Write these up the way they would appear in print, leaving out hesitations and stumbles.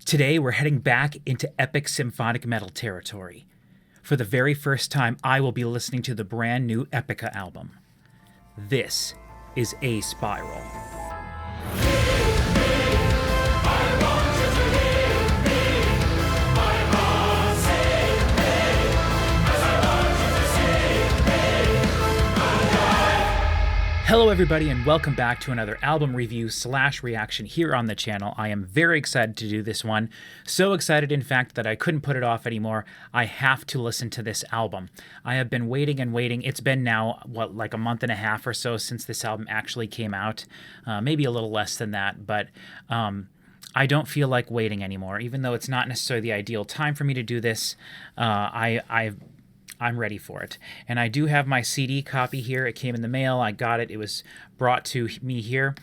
Today, we're heading back into epic symphonic metal territory. For the very first time, I will be listening to the brand new Epica album. This is Aspiral. Hello everybody and welcome back to another album review / reaction here on the channel. I am very excited to do this one. So excited in fact that I couldn't put it off anymore. I have to listen to this album. I have been waiting and waiting. It's been now, like a month and a half or so since this album actually came out. Maybe a little less than that, but I don't feel like waiting anymore. Even though it's not necessarily the ideal time for me to do this, I'm ready for it. And I do have my CD copy here. It came in the mail. I got it. It was brought to me here.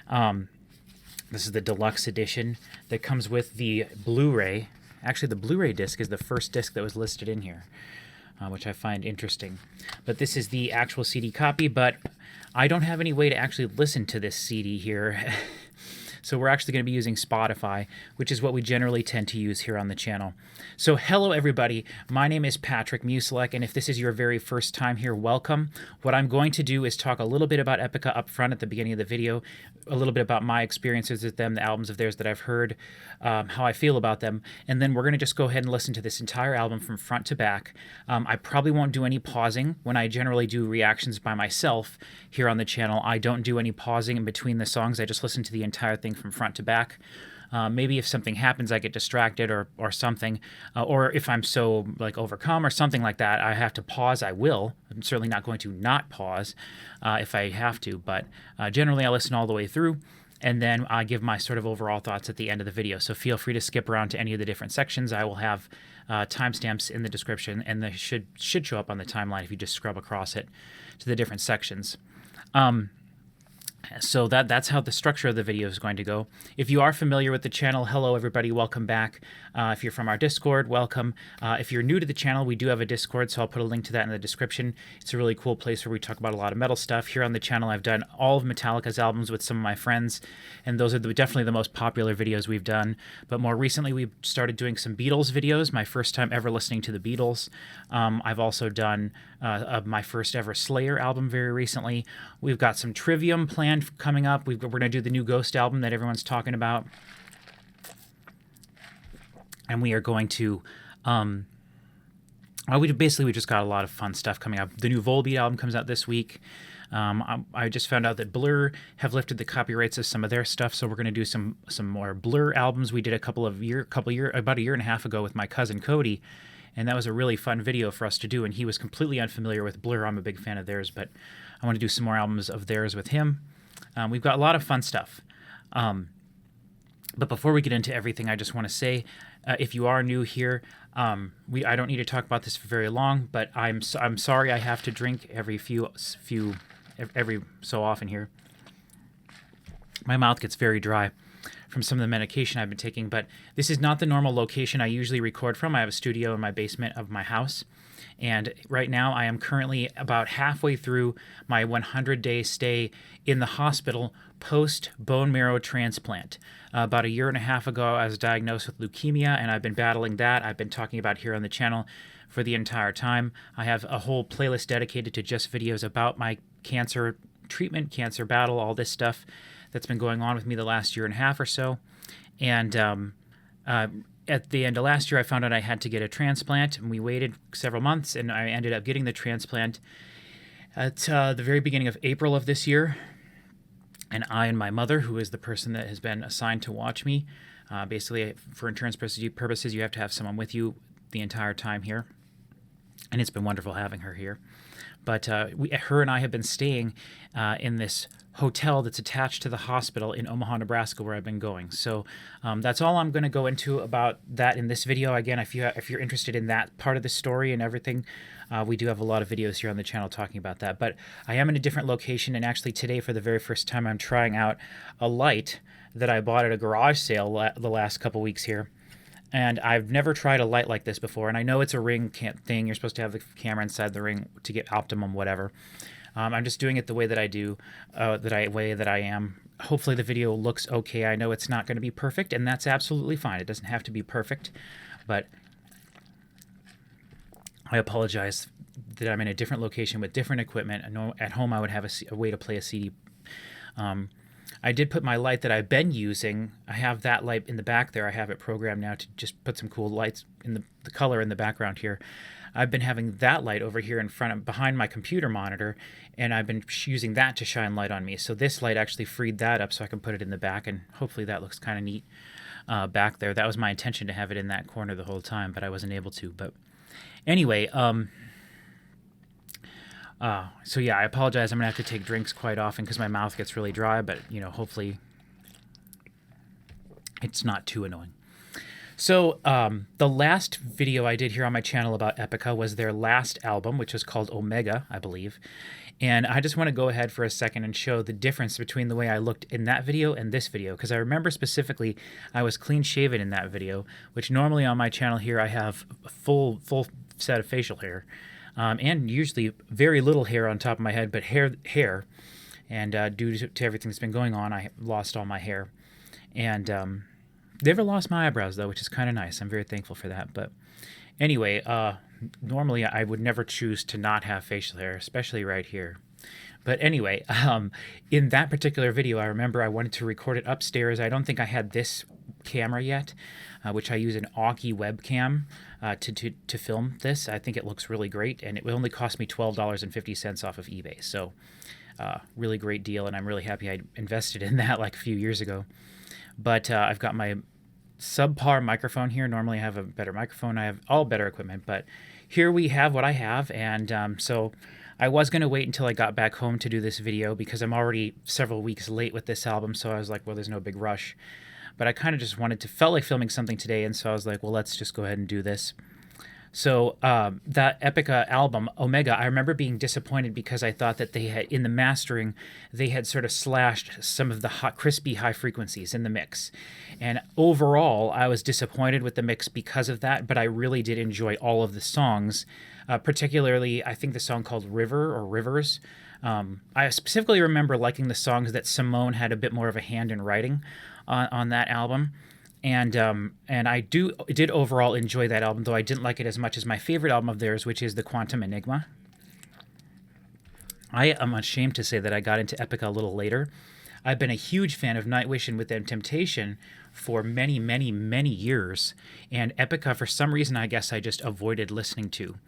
This is the deluxe edition that comes with the Blu-ray. Actually, the Blu-ray disc is the first disc that was listed in here, which I find interesting. But this is the actual CD copy, but I don't have any way to actually listen to this CD here. So we're actually going to be using Spotify, which is what we generally tend to use here on the channel. So hello everybody, my name is Patrick Musilek, and if this is your very first time here, welcome. What I'm going to do is talk a little bit about Epica up front at the beginning of the video, a little bit about my experiences with them, the albums of theirs that I've heard, how I feel about them, and then we're going to just go ahead and listen to this entire album from front to back. I probably won't do any pausing. When I generally do reactions by myself here on the channel, I don't do any pausing in between the songs. I just listen to the entire thing from front to back. Maybe if something happens, I get distracted or something, or if I'm so overcome or something like that, I have to pause. I will. I'm certainly not going to not pause if I have to, but generally I listen all the way through, and then I give my sort of overall thoughts at the end of the video. So feel free to skip around to any of the different sections. I will have timestamps in the description, and they should show up on the timeline if you just scrub across it to the different sections. So that's how the structure of the video is going to go. If you are familiar with the channel, hello everybody, welcome back. If you're from our Discord, welcome. If you're new to the channel, we do have a Discord, so I'll put a link to that in the description. It's a really cool place where we talk about a lot of metal stuff. Here on the channel, I've done all of Metallica's albums with some of my friends, and those are definitely the most popular videos we've done. But more recently, we've started doing some Beatles videos, my first time ever listening to the Beatles. I've also done my first ever Slayer album very recently. We've got some Trivium planned coming up. We're going to do the new Ghost album that everyone's talking about. And we are going to, we just got a lot of fun stuff coming up. The new Volbeat album comes out this week. I just found out that Blur have lifted the copyrights of some of their stuff, so we're going to do some more Blur albums. We did about a year and a half ago with my cousin Cody, and that was a really fun video for us to do, and he was completely unfamiliar with Blur. I'm a big fan of theirs, but I want to do some more albums of theirs with him. We've got a lot of fun stuff. But before we get into everything, I just want to say, if you are new here, I don't need to talk about this for very long, but I'm sorry I have to drink every so often here. My mouth gets very dry from some of the medication I've been taking, but this is not the normal location I usually record from. I have a studio in my basement of my house, and right now I am currently about halfway through my 100-day stay in the hospital post bone marrow transplant. About a year and a half ago, I was diagnosed with leukemia, and I've been battling that. I've been talking about here on the channel for the entire time. I have a whole playlist dedicated to just videos about my cancer treatment, cancer battle, all this stuff that's been going on with me the last year and a half or so. And at the end of last year, I found out I had to get a transplant, and we waited several months, and I ended up getting the transplant at the very beginning of April of this year. And I and my mother, who is the person that has been assigned to watch me, basically for insurance purposes, you have to have someone with you the entire time here. And it's been wonderful having her here. But her and I have been staying in this hotel that's attached to the hospital in Omaha, Nebraska, where I've been going. So that's all I'm going to go into about that in this video. Again, if you're interested in that part of the story and everything, we do have a lot of videos here on the channel talking about that. But I am in a different location, and actually today, for the very first time, I'm trying out a light that I bought at a garage sale the last couple weeks here. And I've never tried a light like this before, and I know it's a ring thing. You're supposed to have the camera inside the ring to get optimum whatever. I'm just doing it the way that I do, that I am hopefully the video looks okay. I know it's not going to be perfect, and that's absolutely fine. It doesn't have to be perfect, but I apologize that I'm in a different location with different equipment. I know at home I would have a way to play a CD. I did put my light that I've been using. I have that light in the back there. I have it programmed now to just put some cool lights in the color in the background here. I've been having that light over here behind my computer monitor, and I've been using that to shine light on me. So this light actually freed that up so I can put it in the back, and hopefully that looks kind of neat back there. That was my intention, to have it in that corner the whole time, but I wasn't able to. But anyway, so yeah, I apologize. I'm gonna have to take drinks quite often because my mouth gets really dry, but hopefully it's not too annoying. So the last video I did here on my channel about Epica was their last album, which was called Omega, I believe. And I just want to go ahead for a second and show the difference between the way I looked in that video and this video, because I remember specifically I was clean shaven in that video, which normally on my channel here I have a full set of facial hair. And usually very little hair on top of my head, but hair. And due to everything that's been going on, I lost all my hair. And never lost my eyebrows, though, which is kind of nice. I'm very thankful for that. But anyway, normally I would never choose to not have facial hair, especially right here. But anyway, in that particular video, I remember I wanted to record it upstairs. I don't think I had this camera yet, which I use an Aukey webcam to film this. I think it looks really great, and it only cost me $12.50 off of eBay. So really great deal, and I'm really happy I invested in that like a few years ago. But I've got my subpar microphone here. Normally I have a better microphone. I have all better equipment, but here we have what I have. And so I was going to wait until I got back home to do this video because I'm already several weeks late with this album. So I was like, well, there's no big rush. But I kind of just felt like filming something today. And so I was like, well, let's just go ahead and do this. So that Epica album, Omega, I remember being disappointed because I thought that in the mastering, they had sort of slashed some of the crispy high frequencies in the mix. And overall, I was disappointed with the mix because of that, but I really did enjoy all of the songs, particularly, I think the song called River or Rivers. I specifically remember liking the songs that Simone had a bit more of a hand in writing on that album. And I did overall enjoy that album, though I didn't like it as much as my favorite album of theirs, which is the Quantum Enigma. I am ashamed to say that I got into Epica a little later. I've been a huge fan of Nightwish and With Them Temptation for many, many, many years, and Epica, for some reason, I guess I just avoided listening to.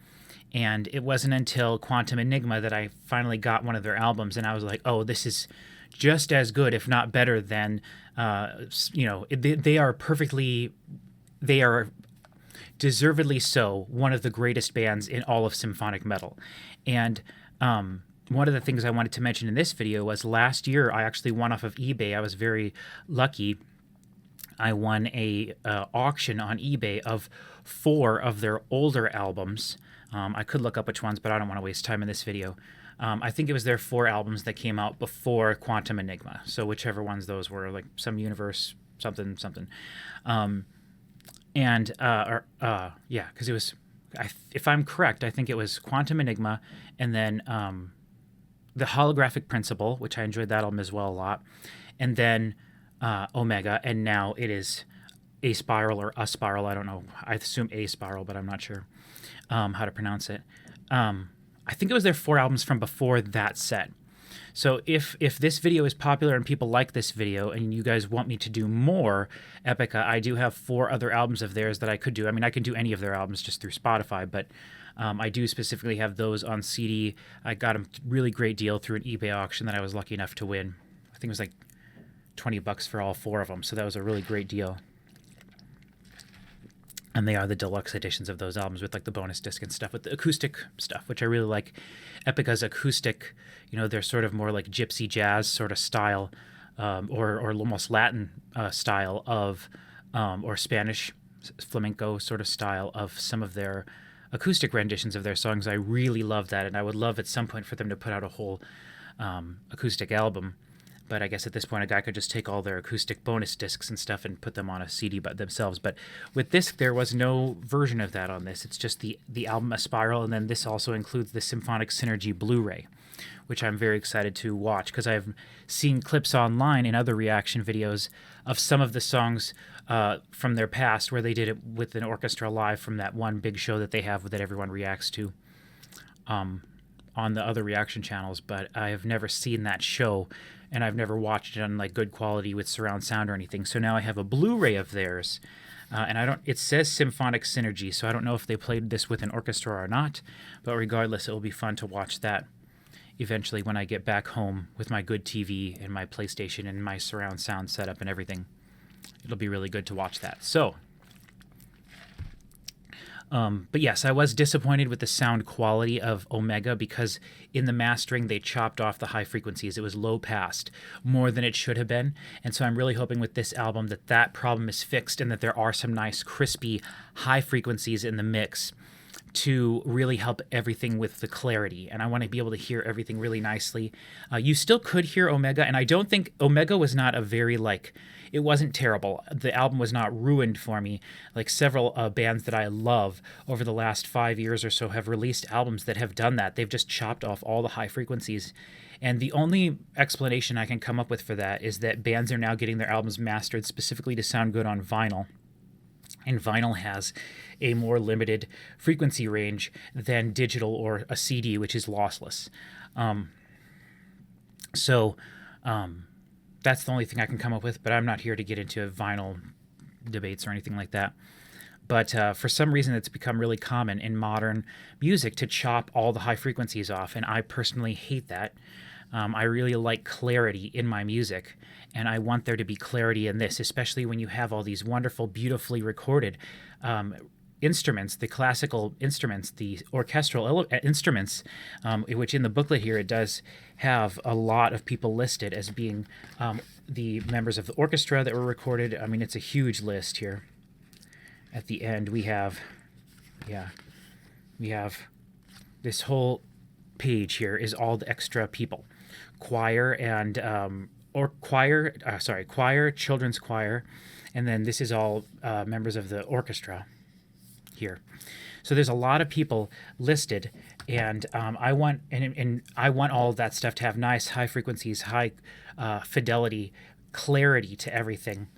And it wasn't until Quantum Enigma that I finally got one of their albums, and I was like, oh, this is just as good, if not better, than, they are deservedly so one of the greatest bands in all of symphonic metal. And one of the things I wanted to mention in this video was last year I actually won off of eBay. I was very lucky. I won a auction on eBay of 4 of their older albums. I could look up which ones, but I don't want to waste time in this video. I think it was their 4 albums that came out before Quantum Enigma. So whichever ones those were, like Some Universe, something. Because it was, if I'm correct, I think it was Quantum Enigma, and then The Holographic Principle, which I enjoyed that album as well a lot, and then Omega, and now it is Aspiral or Aspiral. I don't know. I assume Aspiral, but I'm not sure how to pronounce it. I think it was their 4 albums from before that set. So if this video is popular and people like this video and you guys want me to do more Epica, I do have 4 other albums of theirs that I could do. I mean, I can do any of their albums just through Spotify, but I do specifically have those on CD. I got a really great deal through an eBay auction that I was lucky enough to win. I think it was like $20 for all 4 of them, so that was a really great deal. And they are the deluxe editions of those albums with like the bonus disc and stuff, with the acoustic stuff, which I really like. Epica's acoustic, they're sort of more like gypsy jazz sort of style, or almost Latin style of, or Spanish flamenco sort of style of some of their acoustic renditions of their songs. I really love that, and I would love at some point for them to put out a whole acoustic album. But I guess at this point, a guy could just take all their acoustic bonus discs and stuff and put them on a CD by themselves. But with this, there was no version of that on this. It's just the album Aspiral, and then this also includes the Symphonic Synergy Blu-ray. which I'm very excited to watch because I've seen clips online in other reaction videos of some of the songs from their past where they did it with an orchestra live from that one big show that they have that everyone reacts to on the other reaction channels. But I have never seen that show, and I've never watched it on like good quality with surround sound or anything. So now I have a Blu-ray of theirs. And it says Symphonic Synergy, so I don't know if they played this with an orchestra or not, but regardless, it will be fun to watch that eventually when I get back home with my good TV and my PlayStation and my surround sound setup and everything. It'll be really good to watch that. So, but yes, I was disappointed with the sound quality of Omega because in the mastering, they chopped off the high frequencies. It was low passed more than it should have been. And so I'm really hoping with this album that that problem is fixed and that there are some nice, crispy, high frequencies in the mix to really help everything with the clarity. And I want to be able to hear everything really nicely. You still could hear Omega, and I don't think Omega was not a very, it wasn't terrible. The album was not ruined for me. Like several bands that I love over the last 5 years or so have released albums that have done that. They've just chopped off all the high frequencies. And the only explanation I can come up with for that is that bands are now getting their albums mastered specifically to sound good on vinyl. And vinyl has a more limited frequency range than digital or a CD, which is lossless. So that's the only thing I can come up with, but I'm not here to get into vinyl debates or anything like that. But for some reason, it's become really common in modern music to chop all the high frequencies off, and I personally hate that. I really like clarity in my music, and I want there to be clarity in this, especially when you have all these wonderful, beautifully recorded instruments, the classical instruments, the orchestral instruments, which in the booklet here it does have a lot of people listed as being the members of the orchestra that were recorded. I mean, it's a huge list here. At the end, we have this whole page here is all the extra people. Choir and choir, children's choir, and then this is all members of the orchestra here. So there's a lot of people listed, and I want all of that stuff to have nice high frequencies, high fidelity, clarity to everything.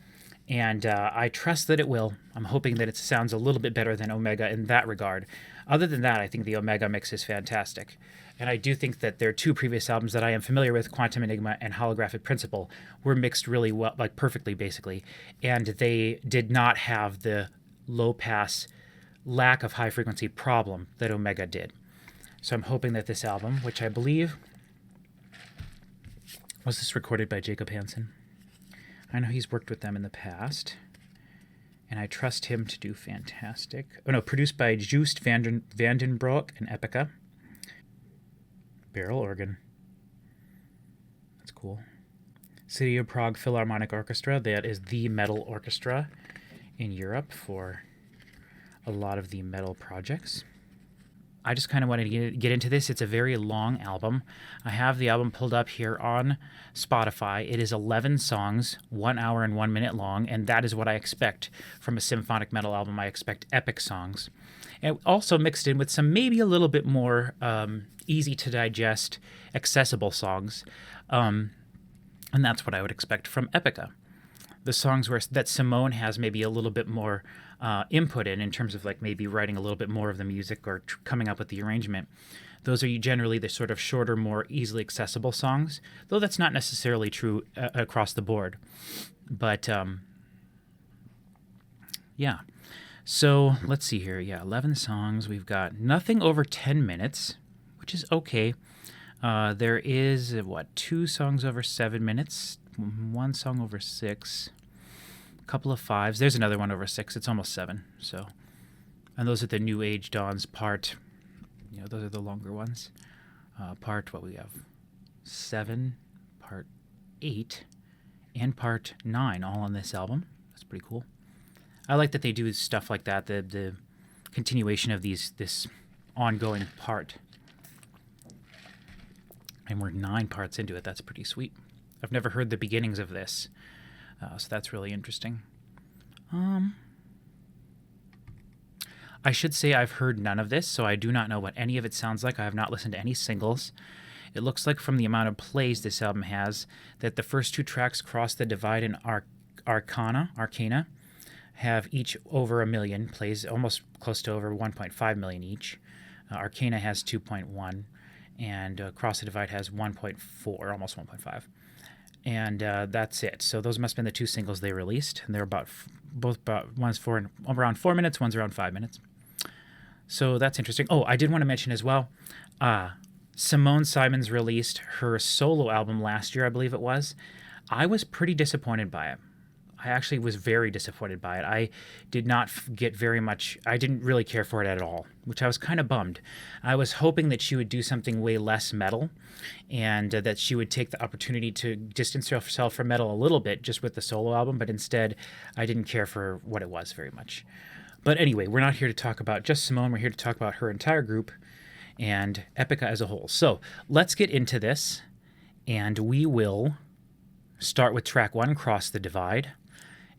And I trust that it will. I'm hoping that it sounds a little bit better than Omega in that regard. Other than that, I think the Omega mix is fantastic. And I do think that their two previous albums that I am familiar with, Quantum Enigma and Holographic Principle, were mixed really well, like perfectly, basically. And they did not have the low-pass, lack of high-frequency problem that Omega did. So I'm hoping that this album, which I believe... Was this recorded by Jacob Hansen? I know he's worked with them in the past, and I trust him to do fantastic. Oh no, produced by Joost Vandenbroek and Epica. Barrel organ. That's cool. City of Prague Philharmonic Orchestra. That is the metal orchestra in Europe for a lot of the metal projects. I just kind of wanted to get into this. It's a very long album. I have the album pulled up here on Spotify. It is 11 songs, 1 hour and 1 minute long, and that is what I expect from a symphonic metal album. I expect epic songs. And also mixed in with some maybe a little bit more easy to digest, accessible songs. And that's what I would expect from Epica. The songs that Simone has maybe a little bit more input in terms of like maybe writing a little bit more of the music or coming up with the arrangement. Those are generally the sort of shorter, more easily accessible songs, though that's not necessarily true across the board. But yeah. So let's see here. Yeah, 11 songs. We've got nothing over 10 minutes, which is okay. There is, 2 songs over 7 minutes, 1 song over 6, a couple of 5s. There's another one over 6. It's almost 7. So, and those are the New Age Dawns part. Those are the longer ones. Part, what we have, 7, part 8, and part 9, all on this album. That's pretty cool. I like that they do stuff like that, the continuation of this ongoing part. And we're 9 parts into it. That's pretty sweet. I've never heard the beginnings of this, so that's really interesting. I should say I've heard none of this, so I do not know what any of it sounds like. I have not listened to any singles, It looks like from the amount of plays this album has that the first 2 tracks, Cross the Divide and Arcana, have each over 1 million plays, almost close to over 1.5 million each. Arcana has 2.1, and Cross the Divide has 1.4, almost 1.5. And that's it. So those must have been the 2 singles they released, and they're one's around 4 minutes, one's around 5 minutes. So that's interesting. Oh, I did want to mention as well, Simone Simons released her solo album last year, I believe it was. I was pretty disappointed by it. I actually was very disappointed by it. I did not get very much, I didn't really care for it at all, which I was kind of bummed. I was hoping that she would do something way less metal, and that she would take the opportunity to distance herself from metal a little bit just with the solo album, but instead I didn't care for what it was very much. But anyway, we're not here to talk about just Simone, we're here to talk about her entire group and Epica as a whole. So let's get into this, and we will start with track 1, Cross the Divide,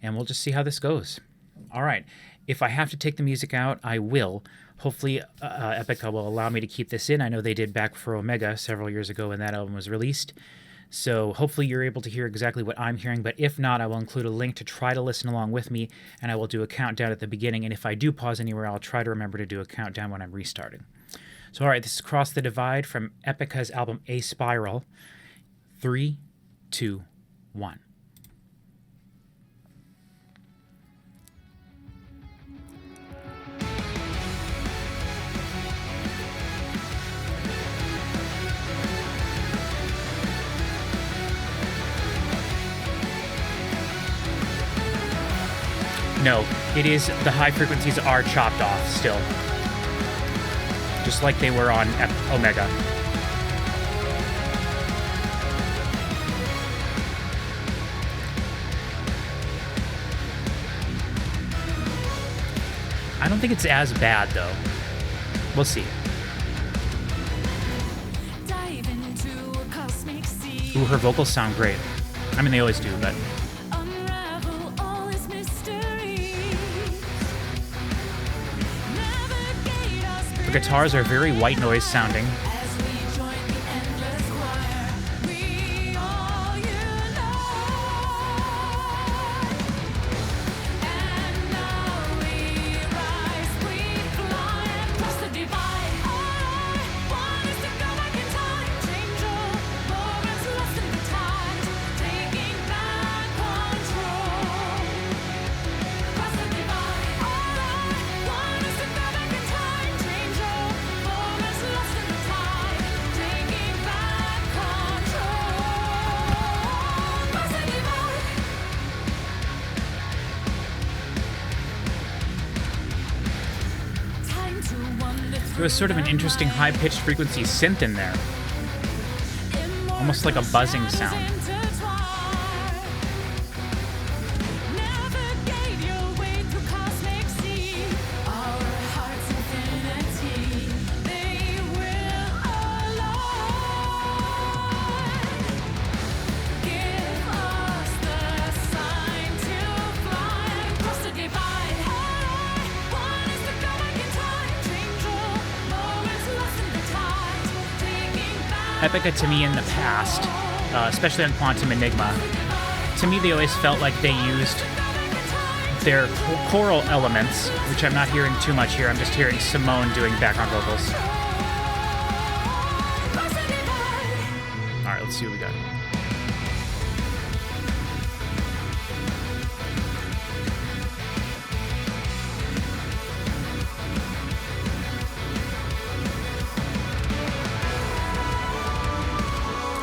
and we'll just see how this goes. All right. If I have to take the music out, I will. Hopefully, Epica will allow me to keep this in. I know they did back for Omega several years ago when that album was released. So hopefully you're able to hear exactly what I'm hearing, but if not, I will include a link to try to listen along with me, and I will do a countdown at the beginning, and if I do pause anywhere, I'll try to remember to do a countdown when I'm restarting. So all right, this is Cross the Divide from Epica's album Aspiral. 3, 2, 1. No, it is, the high frequencies are chopped off still. Just like they were on Omega. I don't think it's as bad though. We'll see. Ooh, her vocals sound great. I mean, they always do, but... The guitars are very white noise sounding. There was sort of an interesting high-pitched frequency synth in there. Almost like a buzzing sound. Epica, to me, in the past, especially on Quantum Enigma, to me they always felt like they used their choral elements, which I'm not hearing too much here. I'm just hearing Simone doing background vocals. All right, let's see what we got.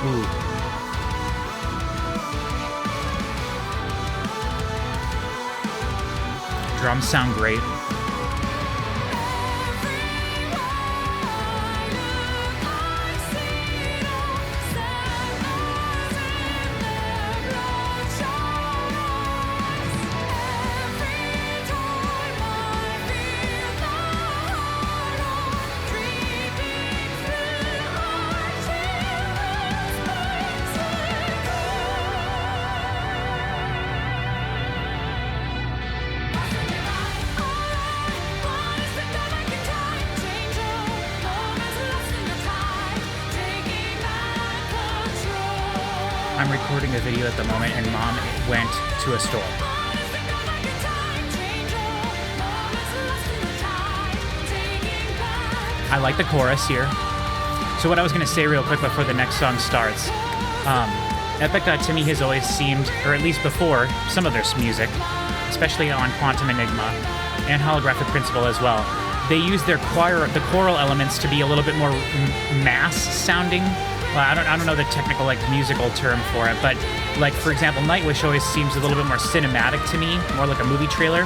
Ooh. Drums sound great. recording a video at the moment, and Mom went to a store. I like the chorus here. So what I was going to say real quick before the next song starts, Epica to me has always seemed, or at least before, some of their music, especially on Quantum Enigma and Holographic Principle as well, they use the choral elements to be a little bit more mass sounding. Well, I don't know the technical musical term for it, but for example, Nightwish always seems a little bit more cinematic to me, more like a movie trailer.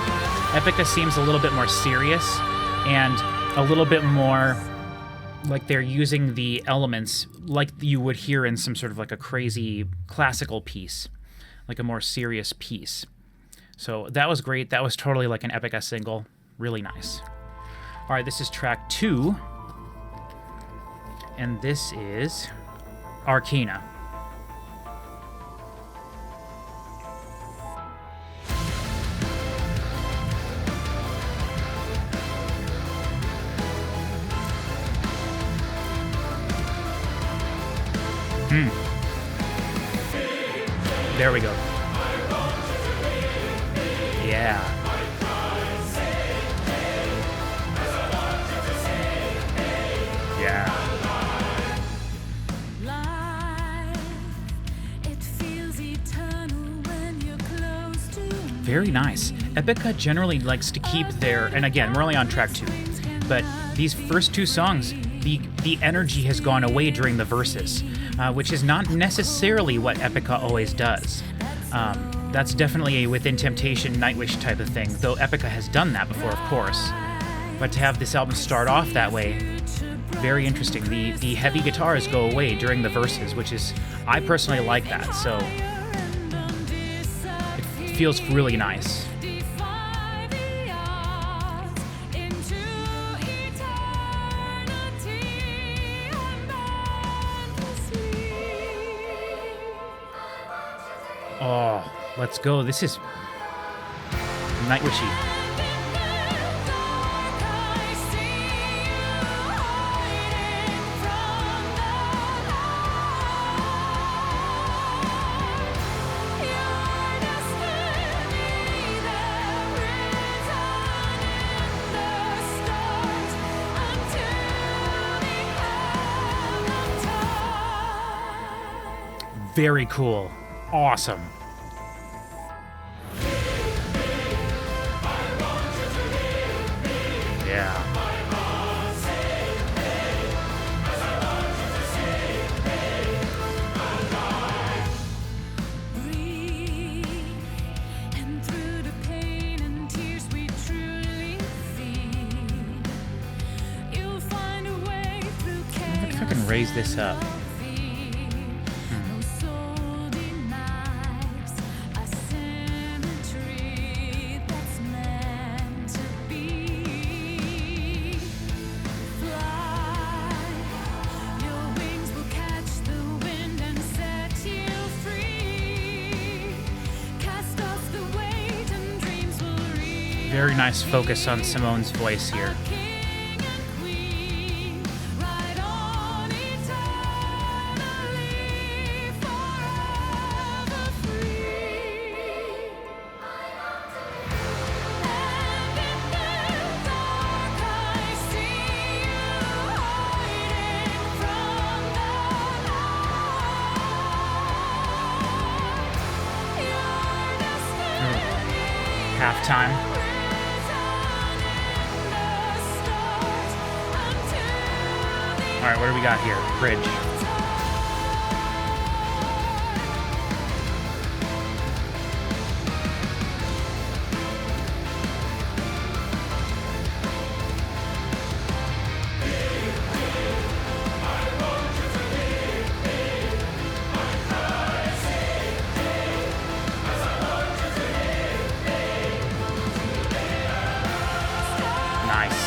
Epica seems a little bit more serious and a little bit more like they're using the elements like you would hear in some sort of a crazy classical piece, like a more serious piece. So that was great. That was totally like an Epica single. Really nice. All right, this is track 2. And this is Arcana. There we go. Yeah. Yeah. Very nice. Epica generally likes to keep their, and again, we're only on track 2, but these first 2 songs, the energy has gone away during the verses, which is not necessarily what Epica always does. That's definitely a Within Temptation, Nightwish type of thing, though Epica has done that before, of course. But to have this album start off that way, very interesting. The heavy guitars go away during the verses, which is, I personally like that, so it feels really nice. Oh, let's go. This is Nightwishy. Very cool. Awesome. Yeah. I wonder if I can raise this up. Very nice focus on Simone's voice here. Halftime. All right, what do we got here? Bridge. Nice.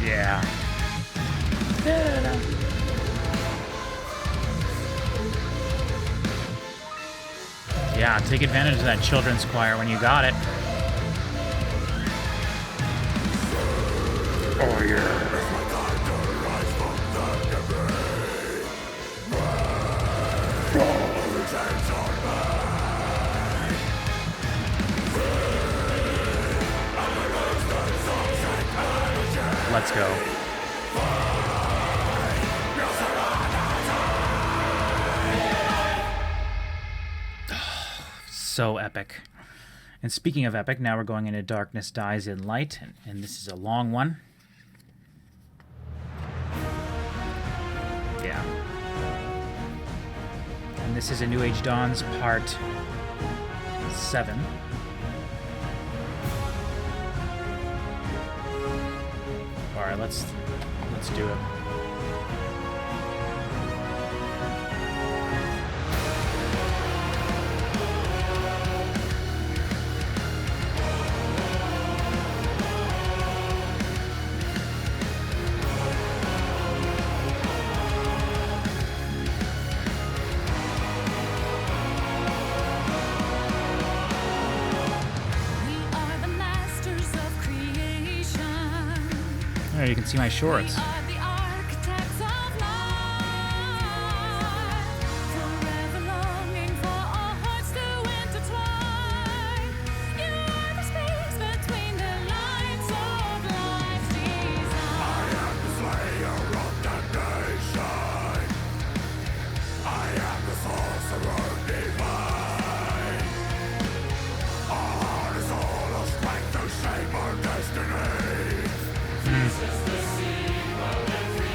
Yeah. Yeah, take advantage of that children's choir when you got it. Oh, yeah. Let's go. So epic. And speaking of epic, now we're going into Darkness Dies in Light, and this is a long one. Yeah. And this is A New Age Dawns Part 7. Alright, let's do it. There, you can see my shorts.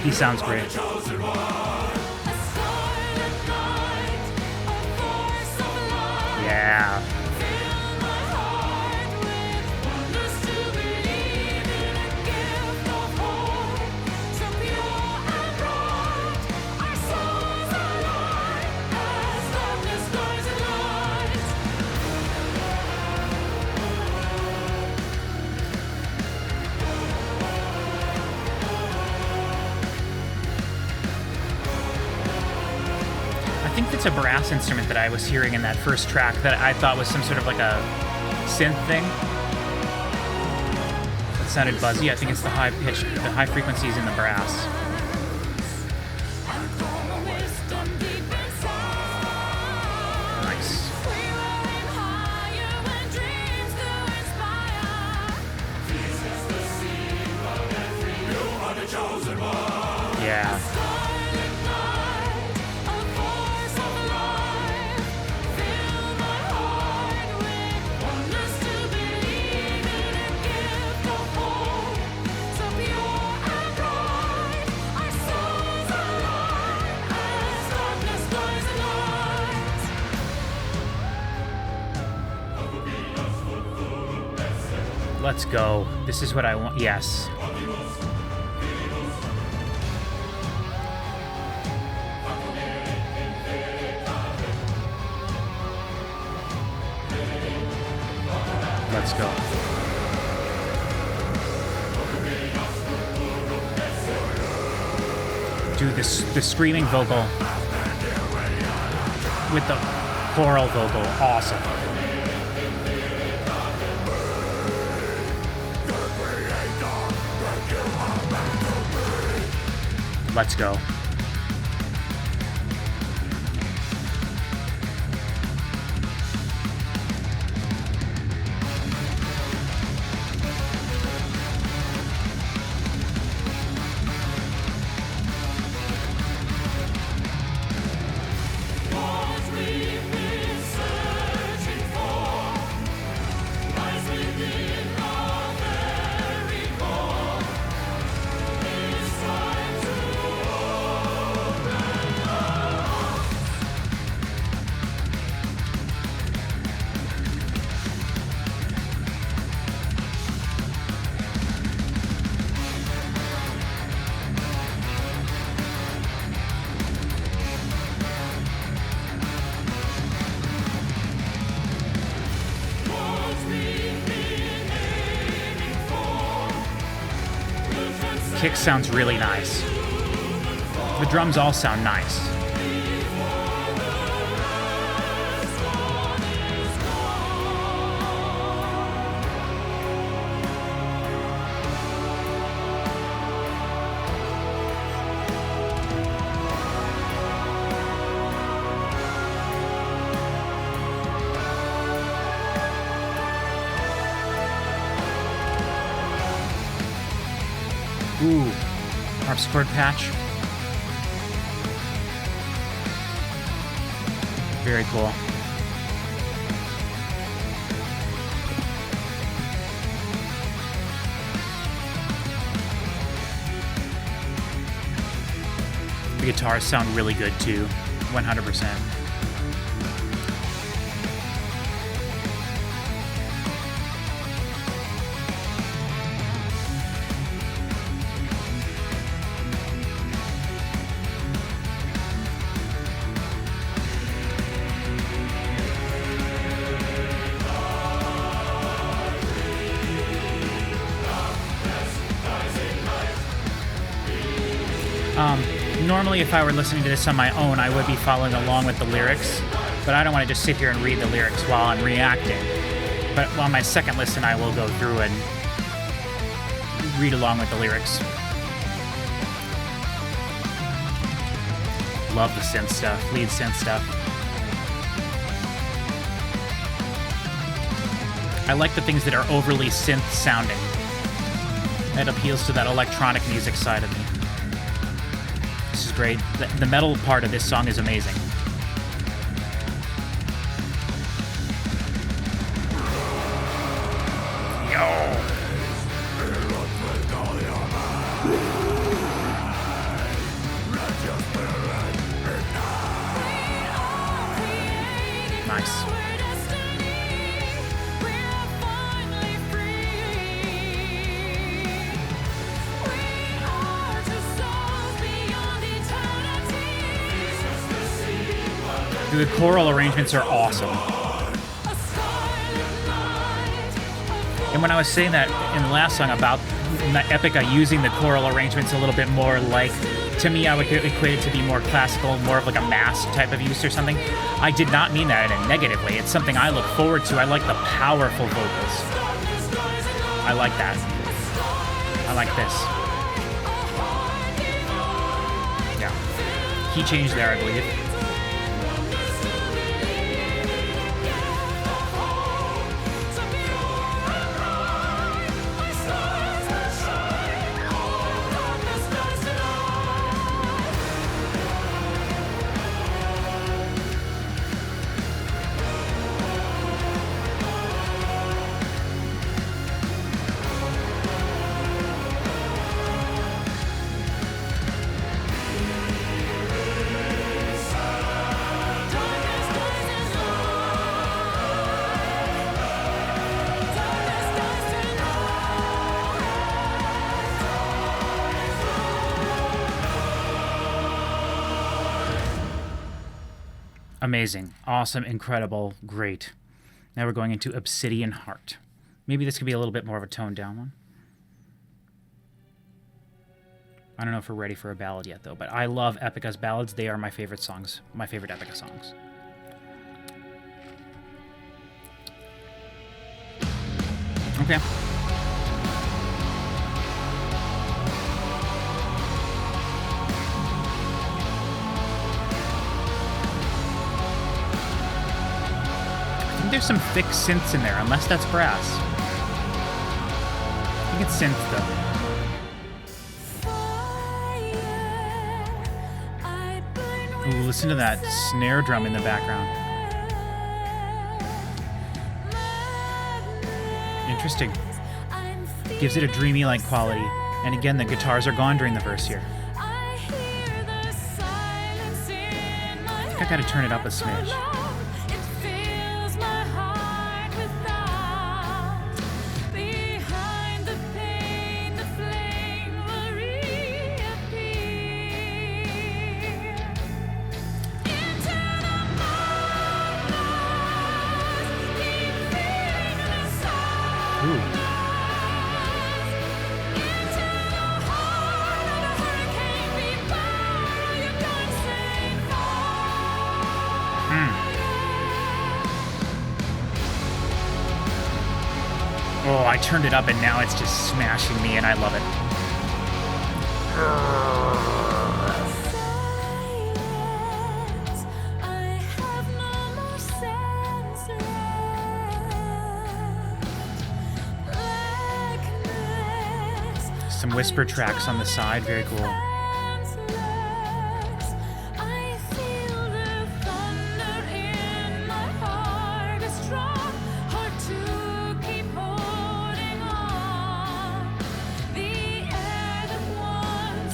He sounds great. Yeah. I think it's a brass instrument that I was hearing in that first track that I thought was some sort of like a synth thing. That sounded buzzy. I think it's the high pitch, the high frequencies in the brass. Nice. Yeah. Let's go. This is what I want. Yes. Let's go. Dude, the screaming vocal with the choral vocal, awesome. Let's go. kick sounds really nice. The drums all sound nice. Ooh, harpsichord patch. Very cool. The guitars sound really good too, 100%. Normally, if I were listening to this on my own, I would be following along with the lyrics, but I don't want to just sit here and read the lyrics while I'm reacting. But on my second listen, I will go through and read along with the lyrics. Love the synth stuff, lead synth stuff. I like the things that are overly synth sounding. It appeals to that electronic music side of me. This is great. The metal part of this song is amazing. Yo! Nice. The choral arrangements are awesome. And when I was saying that in the last song about Epica using the choral arrangements a little bit more, like, to me, I would equate it to be more classical, more of like a mass type of use or something. I did not mean that in a negative way. It's something I look forward to. I like the powerful vocals. I like that. I like this. Yeah. Key change there, I believe. Amazing, awesome, incredible, great. Now we're going into Obsidian Heart. Maybe this could be a little bit more of a toned down one. I don't know if we're ready for a ballad yet, though, but I love Epica's ballads. They are my favorite songs, my favorite Epica songs. Okay. There's some thick synths in there, unless that's brass. I think it's synth, though. Ooh, listen to that snare drum in the background. Interesting. Gives it a dreamy-like quality. And again, the guitars are gone during the verse here. I think I gotta turn it up a smidge. Oh, I turned it up and now it's just smashing me and I love it. Some whisper tracks on the side, very cool.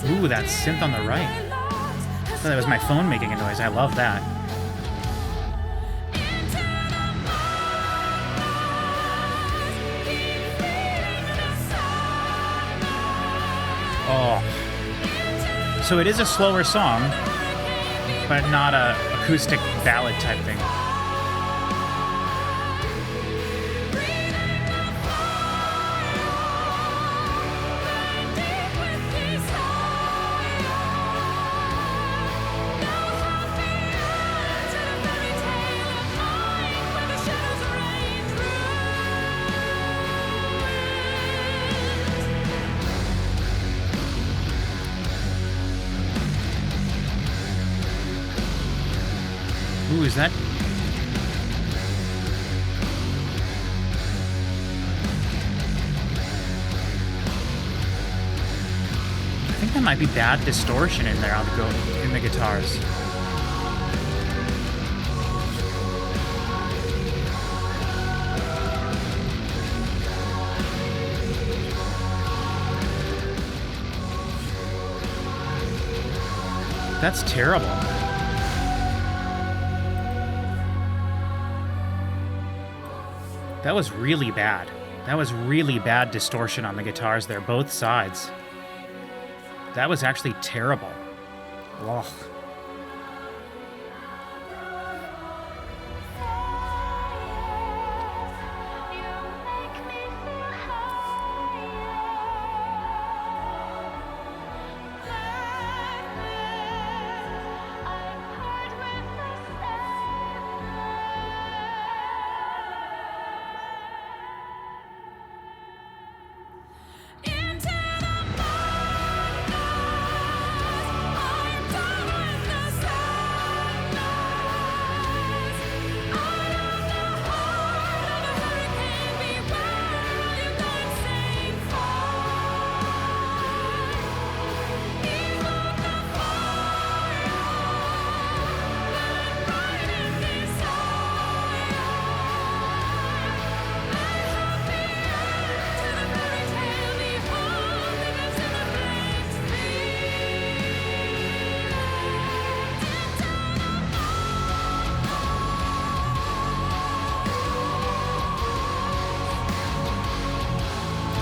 Ooh, that synth on the right. I thought that was my phone making a noise. I love that. Oh. So it is a slower song, but not a acoustic ballad type thing. Ooh, is that? I think that might be bad distortion in there on in the guitars. That's terrible. That was really bad. That was really bad distortion on the guitars there, both sides. That was actually terrible. Ugh.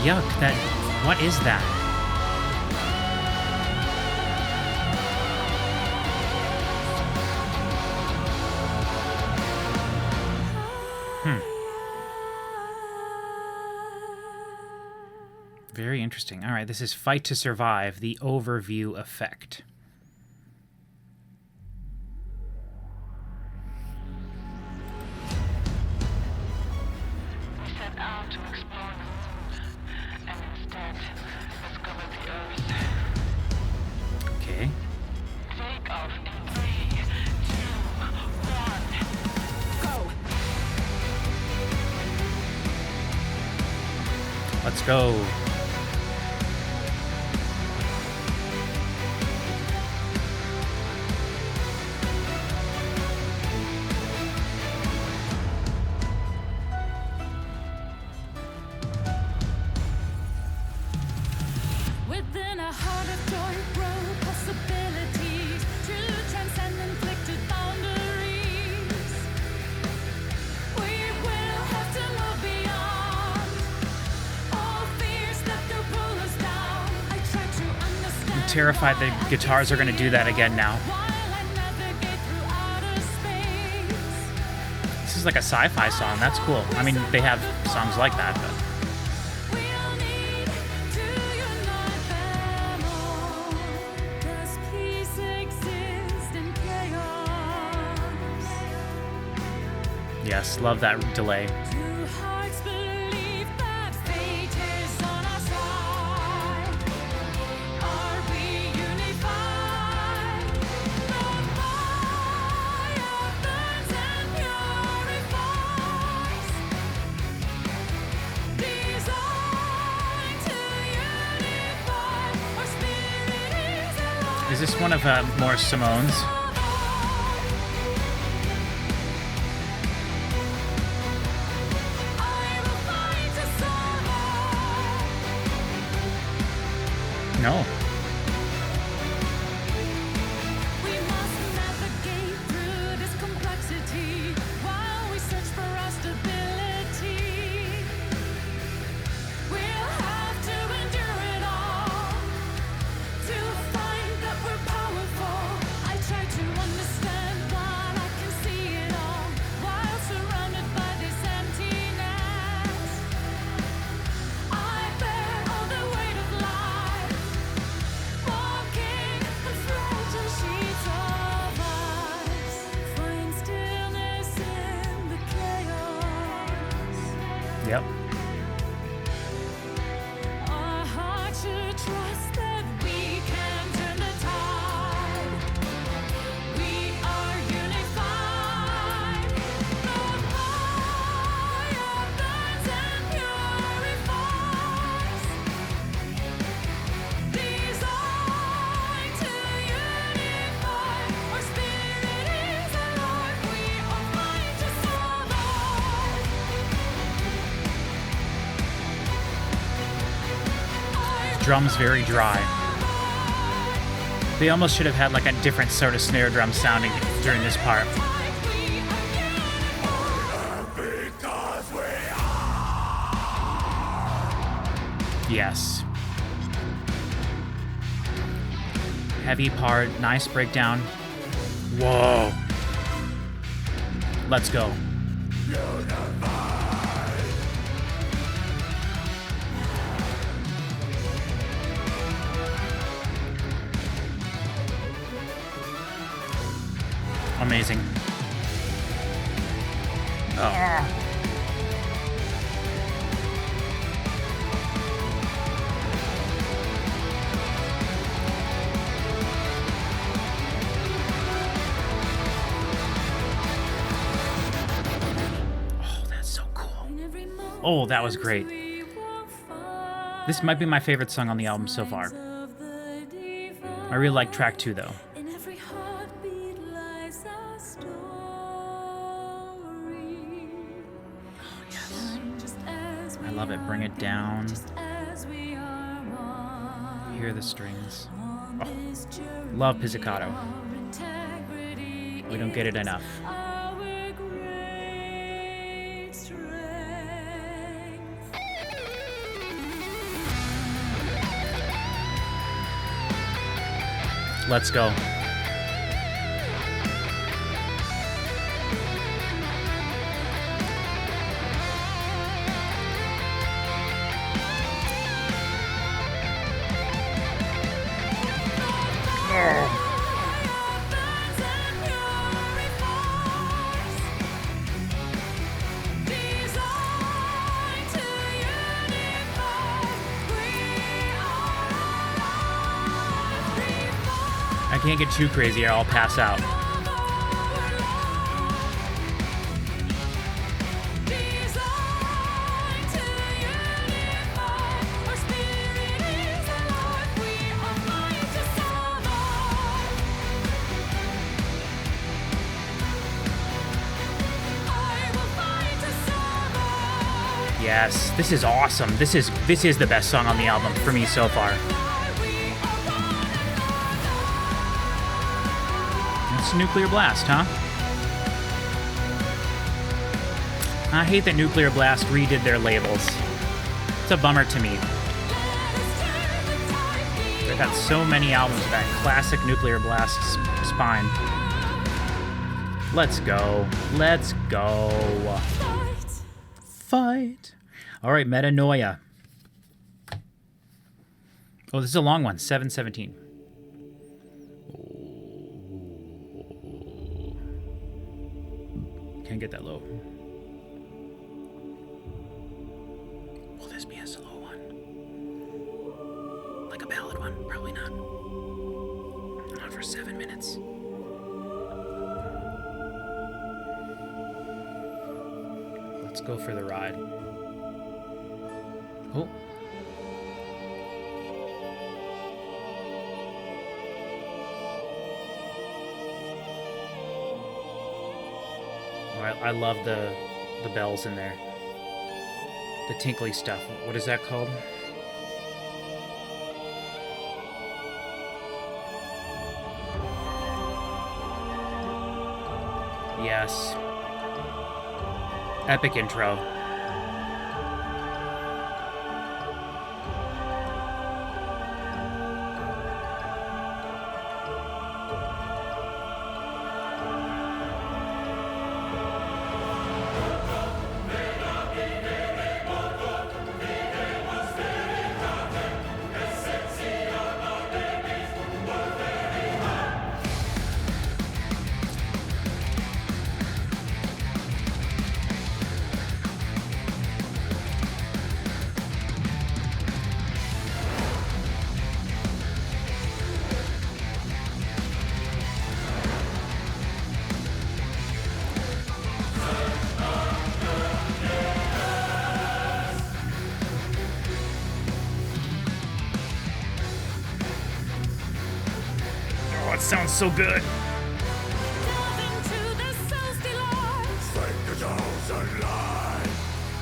Yuck, what is that? Very interesting. All right, this is Fight to Survive, the overview effect. Let's go. Within a heart of joy grow possibilities to transcend inflicted boundaries. We will have to move beyond all fears that could pull us down. I try to understand. I'm terrified the guitars are going to do that again now. This is like a sci-fi song. That's cool. I mean, they have songs like that, but. Yes, love that delay. Two hearts believe that fate Is this one of more Simone's? No. We must navigate through this complexity while we search for our stability. We'll have to endure it all to find that we're powerful. I try to understand, but I can see it all while surrounded by this emptiness. I bear all the weight of life, walking on fragile sheets of ice. Find stillness in the chaos. Yep. Our hearts should trust that we can turn the tide. We are unified. The fire burns and purifies. Designed to unify. Our spirit is alive. We all fight to survive. Drums very dry. They almost should have had like a different sort of snare drum sounding during this part. Yes. Heavy part, nice breakdown. Whoa. Let's go. Amazing. Oh. Oh, that's so cool. Oh, that was great. This might be my favorite song on the album so far. I really like track 2 though. In every heartbeat lies a story. Shine just as we I love it. Bring it are, down. just as we are one. Hear the strings. On this journey, Love pizzicato. our integrity We don't get it is enough. our great strength. Let's go. I can't get too crazy or I'll pass out. Yes, this is awesome. This is the best song on the album for me so far. It's Nuclear Blast, huh? I hate that Nuclear Blast redid their labels. It's a bummer to me. They've got so many albums with that classic Nuclear Blast spine. Let's go. Let's go. Fight. All right, Metanoia. Oh, this is a long one. 7:17. Can't get that low. Will this be a slow one? Like a ballad one? Probably not. Not for 7 minutes. Let's go for the ride. Oh. I love the bells in there. The tinkly stuff. What is that called? Yes. Epic intro. Oh, it sounds so good. Delve into the soul's delight. Break the chosen line.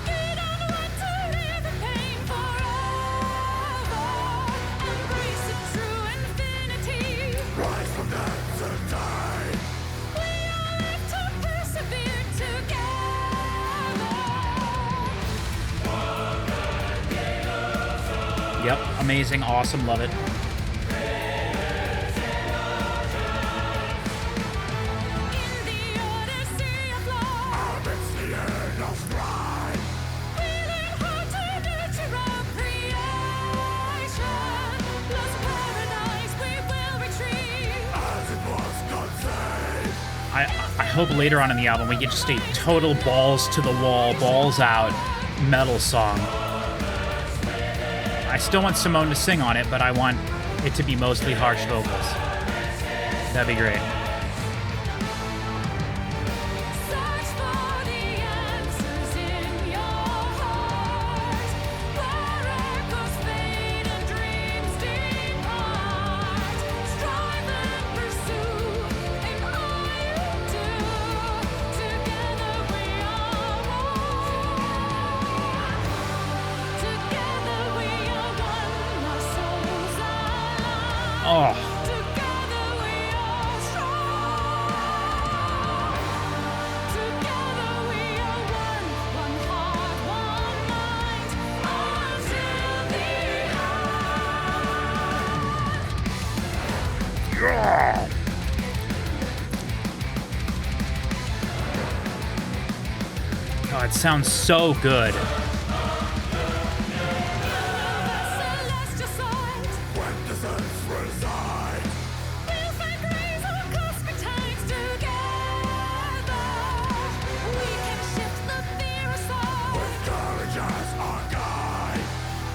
Get onward to live in pain forever. Embrace a true infinity. Rise from death to die. We all live to persevere together. Yep, amazing, awesome, love it. In the odyssey of life, Amidst the endless strife. feeling hard to nurture our creation. Lost paradise we will retrieve. As it was conceived. I hope later on in the album we get just a total balls to the wall, balls out metal song. I still want Simone to sing on it, but I want it to be mostly harsh vocals. That'd be great. Search for the answers in your heart, where echoes fade and dreams depart. Strive and pursue in all you do. Together we are one. Together we are one. Our souls align. Oh, Together we are strong. Together we are one heart, one mind, until the end. yeah. God, it sounds so good. Celestial sight, When the sense resides. we'll find grace on cosmic times together. We can shift the fear aside. With courage as our guide.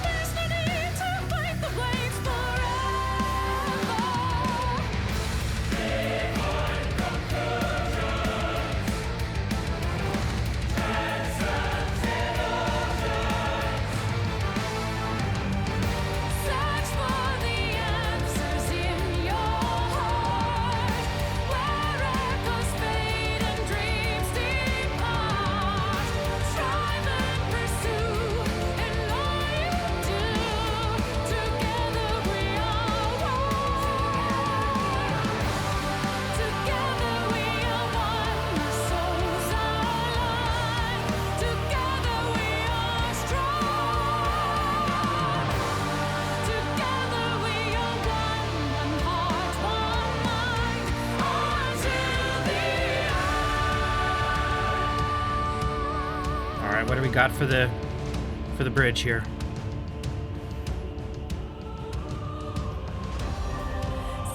There's no need to fight the waves forever. Search for the answers in your heart, where echoes fade and dreams depart. Strive and pursue in all you do. Together we are one. Together we are one. Our souls align. Together we are strong. Together we are one heart, one mind, until the end. All right, what do we got for the bridge here?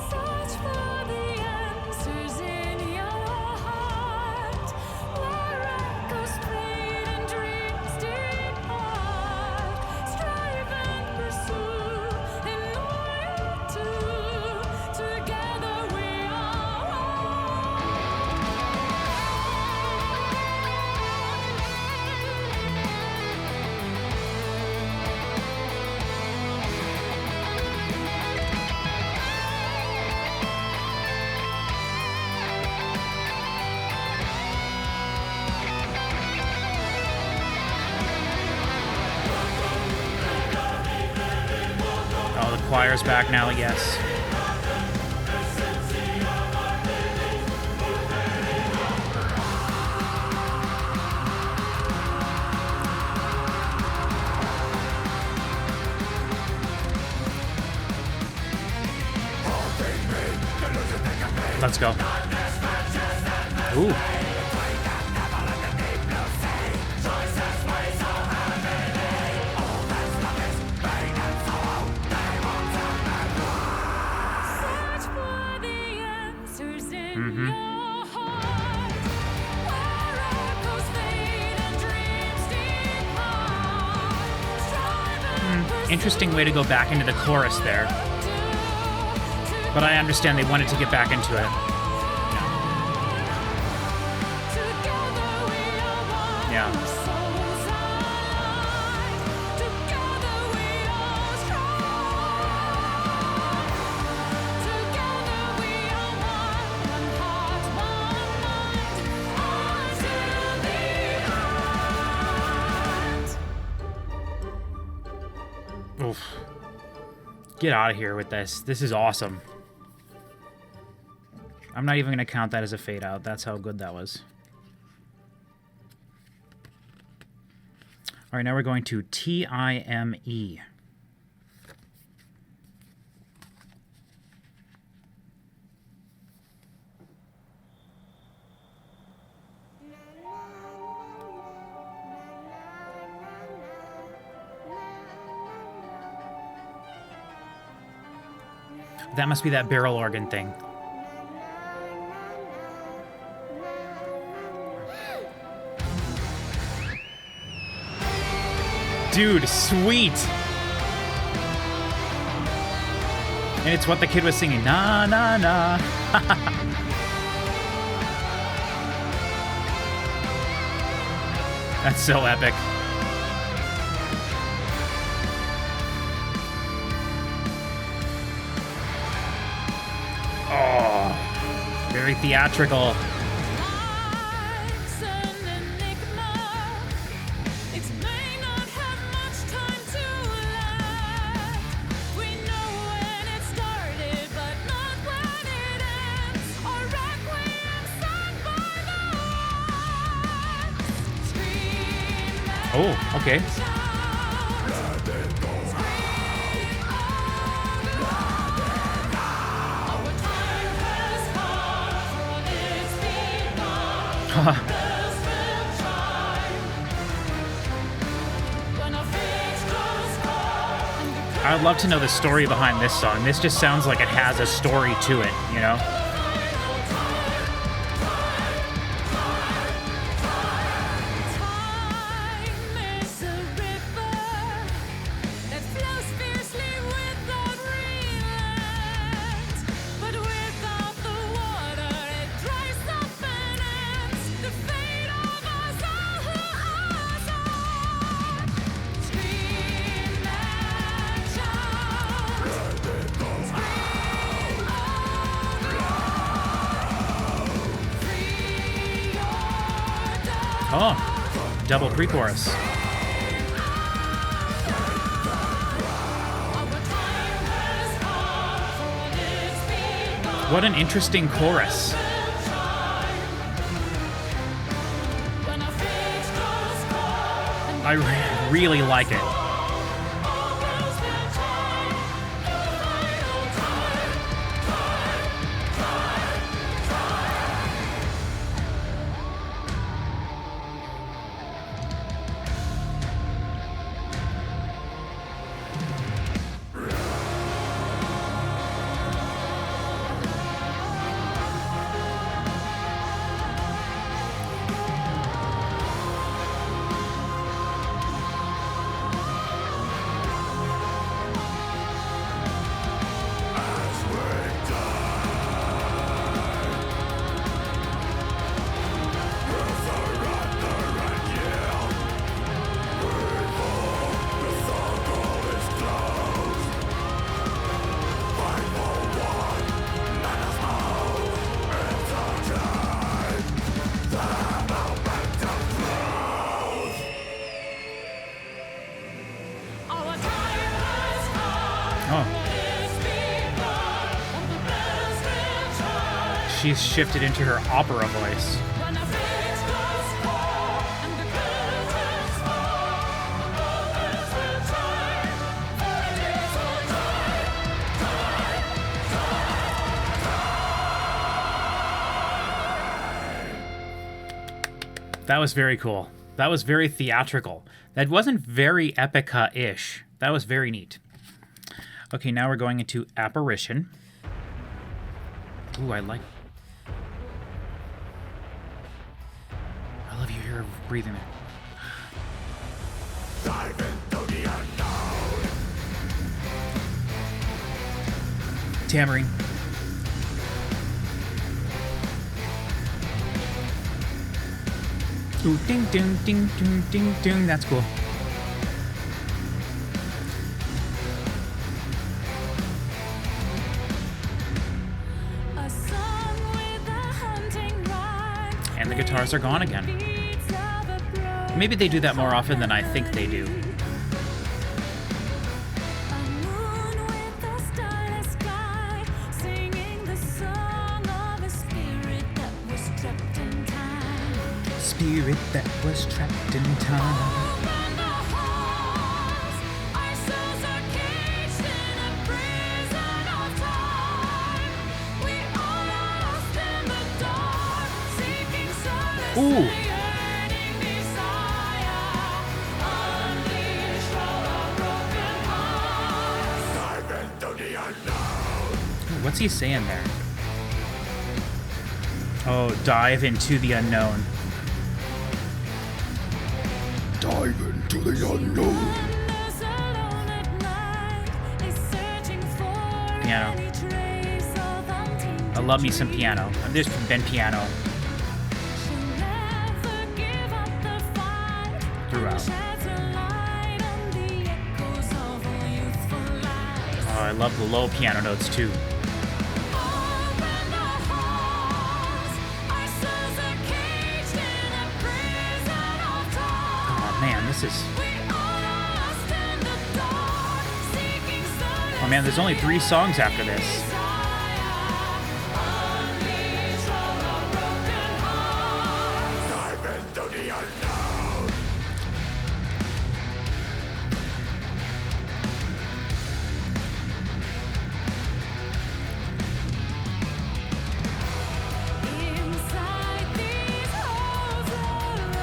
Search for the answers in your heart, where echoes fade and dreams depart. Strive and pursue in all you do. Together we are one. the choir's back now, yes. Let's go. Ooh. Search for the answers in your heart. Where echoes fade and dreams depart. Strive and Interesting way to go back into the chorus there. pursue. But I understand they wanted to get back into it. Together we are one. Yeah. Souls align. Together we are strong. Together we are one heart, one mind, until the end. Oof. Get out of here with this. This is awesome. I'm not even going to count that as a fade out. That's how good that was. All right, now we're going to T.I.M.E. That must be that barrel organ thing. Dude, sweet! And it's what the kid was singing. Na, na, na. That's so epic. Oh, very theatrical. Life's an enigma. It may not have much time to last. We know when it started, but not when it ends. Or requiem sung by the winds. Scream and Oh, okay. shout. Our time has come, for it's begun. Bells will chime when our fate grows cold and the I would love to know the story behind this song. This just sounds like it has a story to it, you know? time is a river that flows fiercely without relent. But without the water, it dries up and ends. The fate of us all who are on. Scream and shout. Scream free or die. Oh, double pre-chorus. Our time has come, for it's begun. What an interesting chorus. When our fate grows cold and I really like it. all bells will chime, the final time. Oh, she's shifted into her opera voice. When a phoenix goes forth and the curtains fall, others will try, for it is all That was very cool. That was very theatrical. That wasn't very Epica-ish. That was very neat. Okay, now we're going into Apparition. Ooh, I love you here breathing there. Dive into the unknown. Tambourine. Ooh, ding, ding, ding, ding, ding, ding. That's cool. a song with a hunting rhyme. And the guitars are gone again. Beats of a broken Maybe they do that more often than I think they do. A moon with a starless sky, singing the song of a spirit that was trapped in time. Spirit that was trapped in time. Open the halls, our souls are caged in a prison of time. We are lost in the dark, seeking solace, Ooh. yearning desire. Unleash all our broken hearts. Dive into the unknown. What's he saying there? Oh, dive into the unknown. Dive into the unknown. Wanders alone at night, is searching for Piano. any trace of untainted I love me some piano. There's been piano She'll never give up the fight. throughout. Sheds a light on the echoes of a youthful life. Oh, I love the low piano notes too. Open the halls, our souls are caged in a prison of time. Oh man, this is. We are lost in the dark, seeking solace. Oh man, there's only 3 songs after this. Unleash all our broken hearts. Dive into the unknown. Inside these halls alone,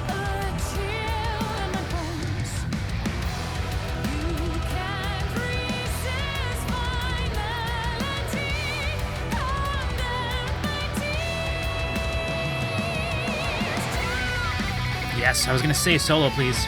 a chill in my bones. You can't resist my melody under my tears. Yes, I was gonna say solo, please.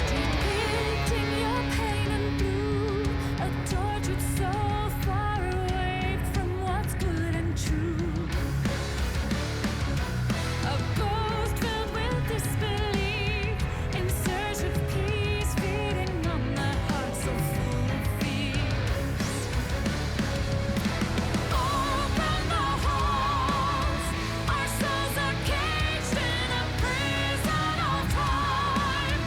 Depicting your pain and blue, a tortured soul far away from what's good and true. A ghost filled with disbelief, in search of peace, feeding on the heart so full of fears. Open the halls, our souls are caged in a prison of time.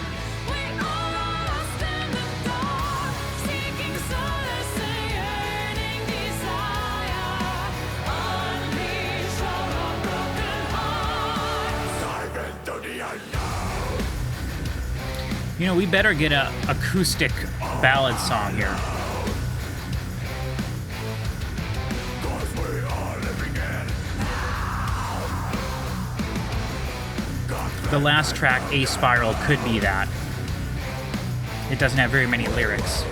We are lost in the dark, seeking solace, a yearning desire. Unleash all our broken hearts. Dive into the unknown. You know, we better get a acoustic ballad song here. Cause we are living in. The last track, Aspiral, could be that. It doesn't have very many lyrics.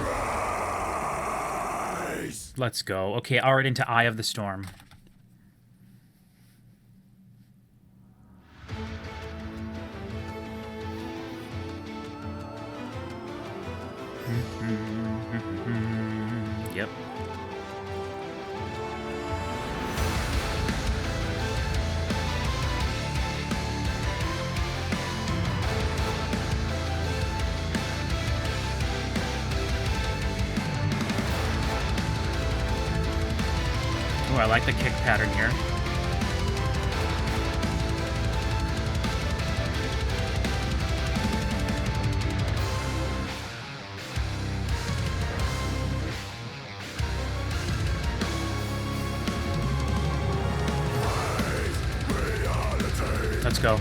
Let's go. Okay, alright, into Eye of the Storm. Yep. I like the kick pattern here. Let's go.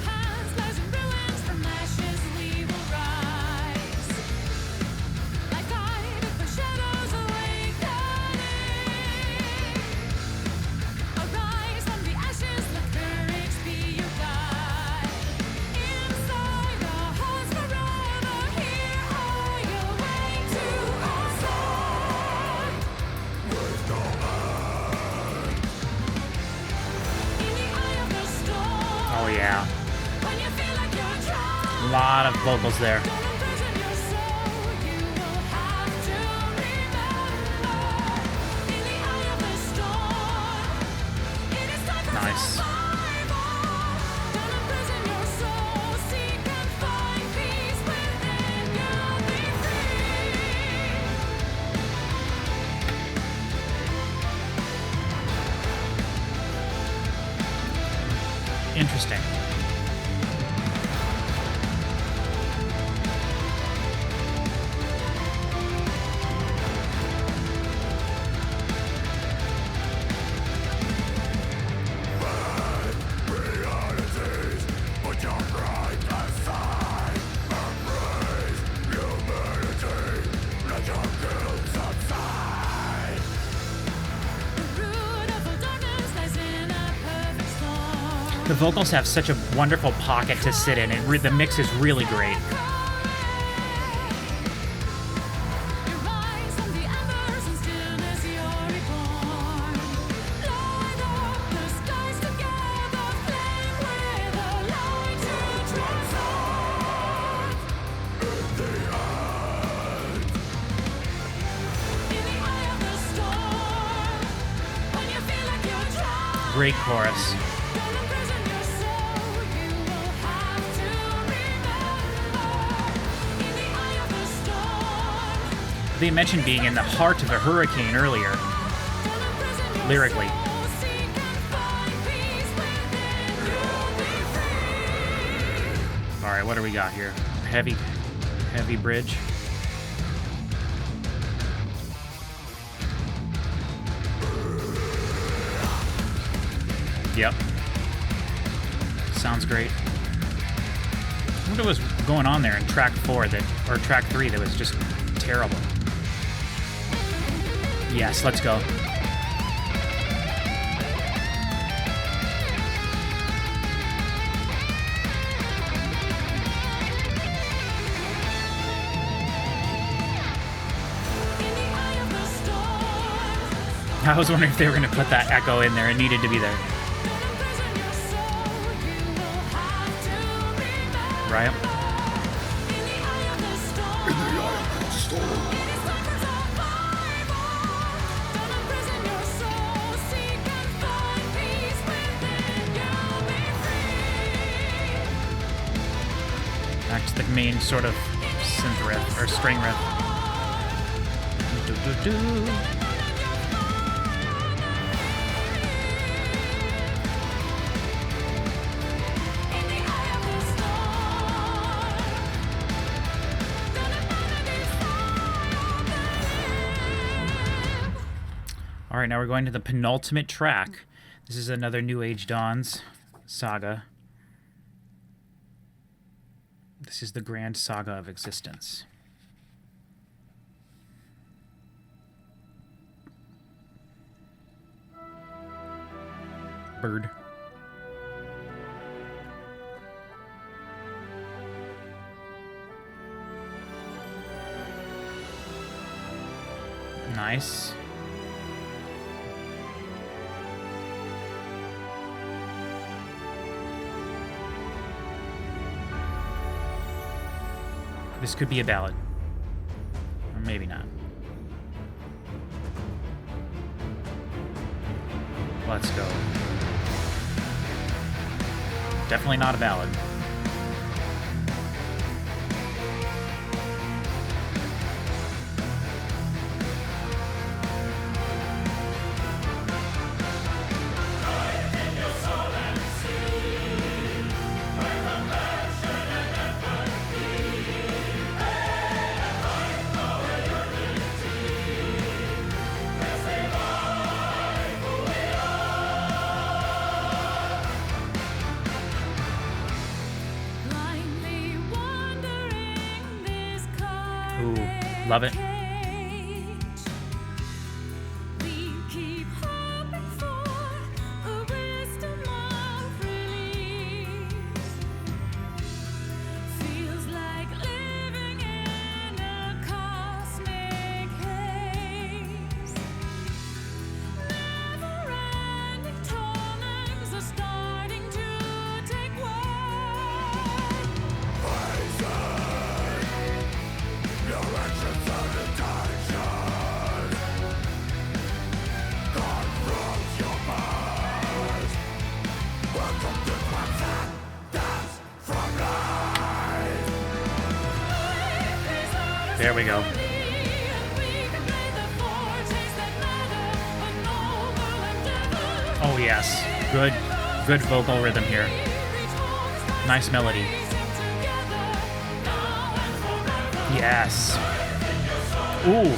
Hands lies in ruins, from ashes we will rise. Like guided by shadows awakening. Arise from the ashes, let courage be your guide. Inside our hearts forever, here are your way to our side. In the eye of the storm, Oh yeah. when you feel like you're drowning. A lot of vocals there. Don't imprison your soul, you will have to remember. In the eye of the storm, it is time for Nice. survival. Don't imprison your soul, seek and find peace within. You'll be free. Interesting. The root of all darkness lies in a perfect storm. The vocals have such a wonderful pocket to sit in. The mix is really great. You rise from the embers and stillness you're reborn. Light up the skies together, flame with a light to transcend. In the eye of the storm, when you feel like you're drowning. Great chorus. Don't imprison your soul, you will have to remember. In the eye of the storm, They mentioned being in the heart of a hurricane earlier, don't imprison your lyrically. soul, seek and find peace within. You'll be free. All right, what do we got here? Heavy bridge. Yep. Sounds great. I wonder what was going on there in track 4 or track 3 that was just terrible. Yes, let's go. In the eye of the storm, I was wondering if they were going to put that echo in there. It needed to be there. don't imprison your soul, you will have to remember. Right? In the eye of the storm, it is time for survival. Don't imprison your soul, seek and find peace within. You'll be free. Back to the main sort of synth riff or string riff. Do-do-do. In the eye of the storm, don't abandon this fire. All right, now we're going to the penultimate track. This is another New Age Dawn's saga. This is the Grand Saga of Existence. Bird. Nice. This could be a ballad. Or maybe not. Let's go. Definitely not a ballad. Ooh, love it. We keep hoping for the wisdom of release. Feels like living in a cosmic haze. Never-ending turnings are starting to take way. There we go. Oh yes, good vocal rhythm here. Nice melody. Yes. Ooh.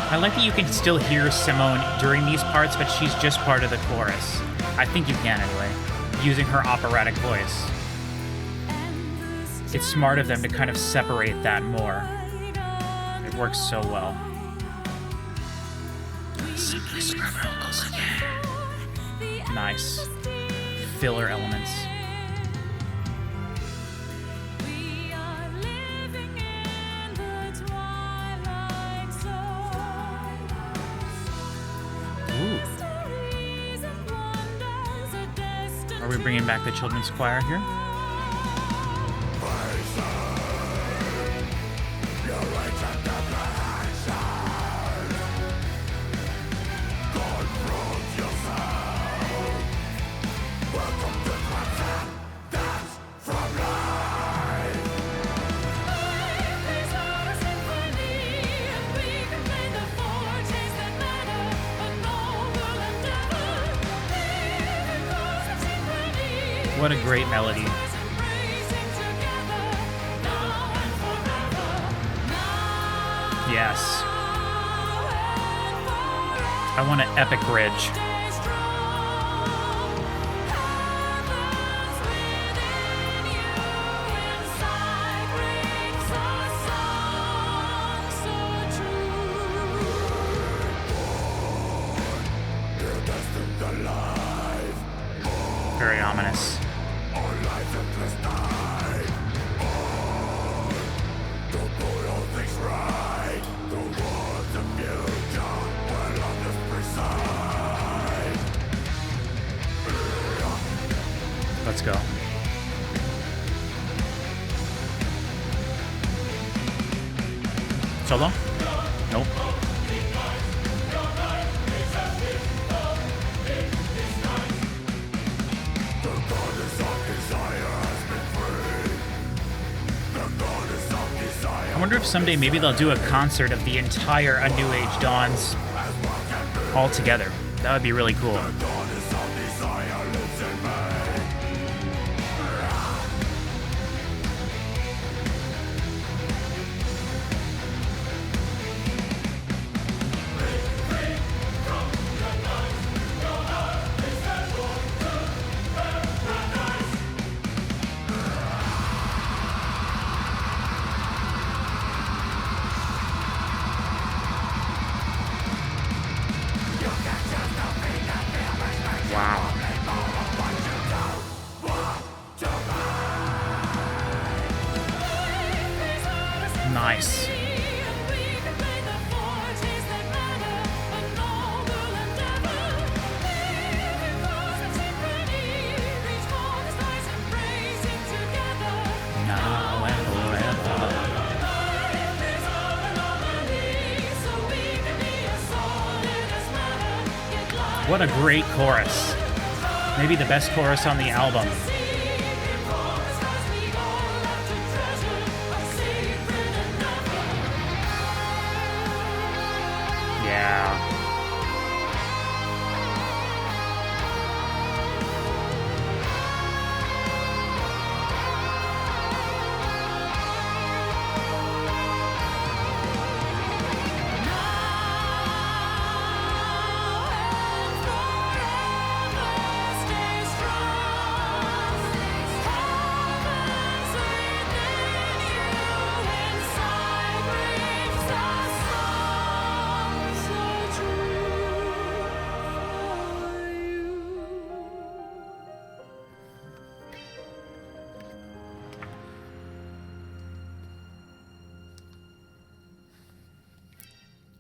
I like that you can still hear Simone during these parts, but she's just part of the chorus. I think you can anyway, using her operatic voice. It's smart of them to kind of separate that more. It works so well. Nice. Filler elements. We are living in the twilight zone. Ooh. Mysteries and wonders are destined Are we bringing back the children's choir here? What a great melody. Yes. I want an epic bridge. Very ominous. Let's go. Solo? Nope. I wonder if someday maybe they'll do a concert of the entire A New Age Dawns all together. That would be really cool. Wow. Nice. Now and forever. What a great chorus. Maybe the best chorus on the album. Yeah.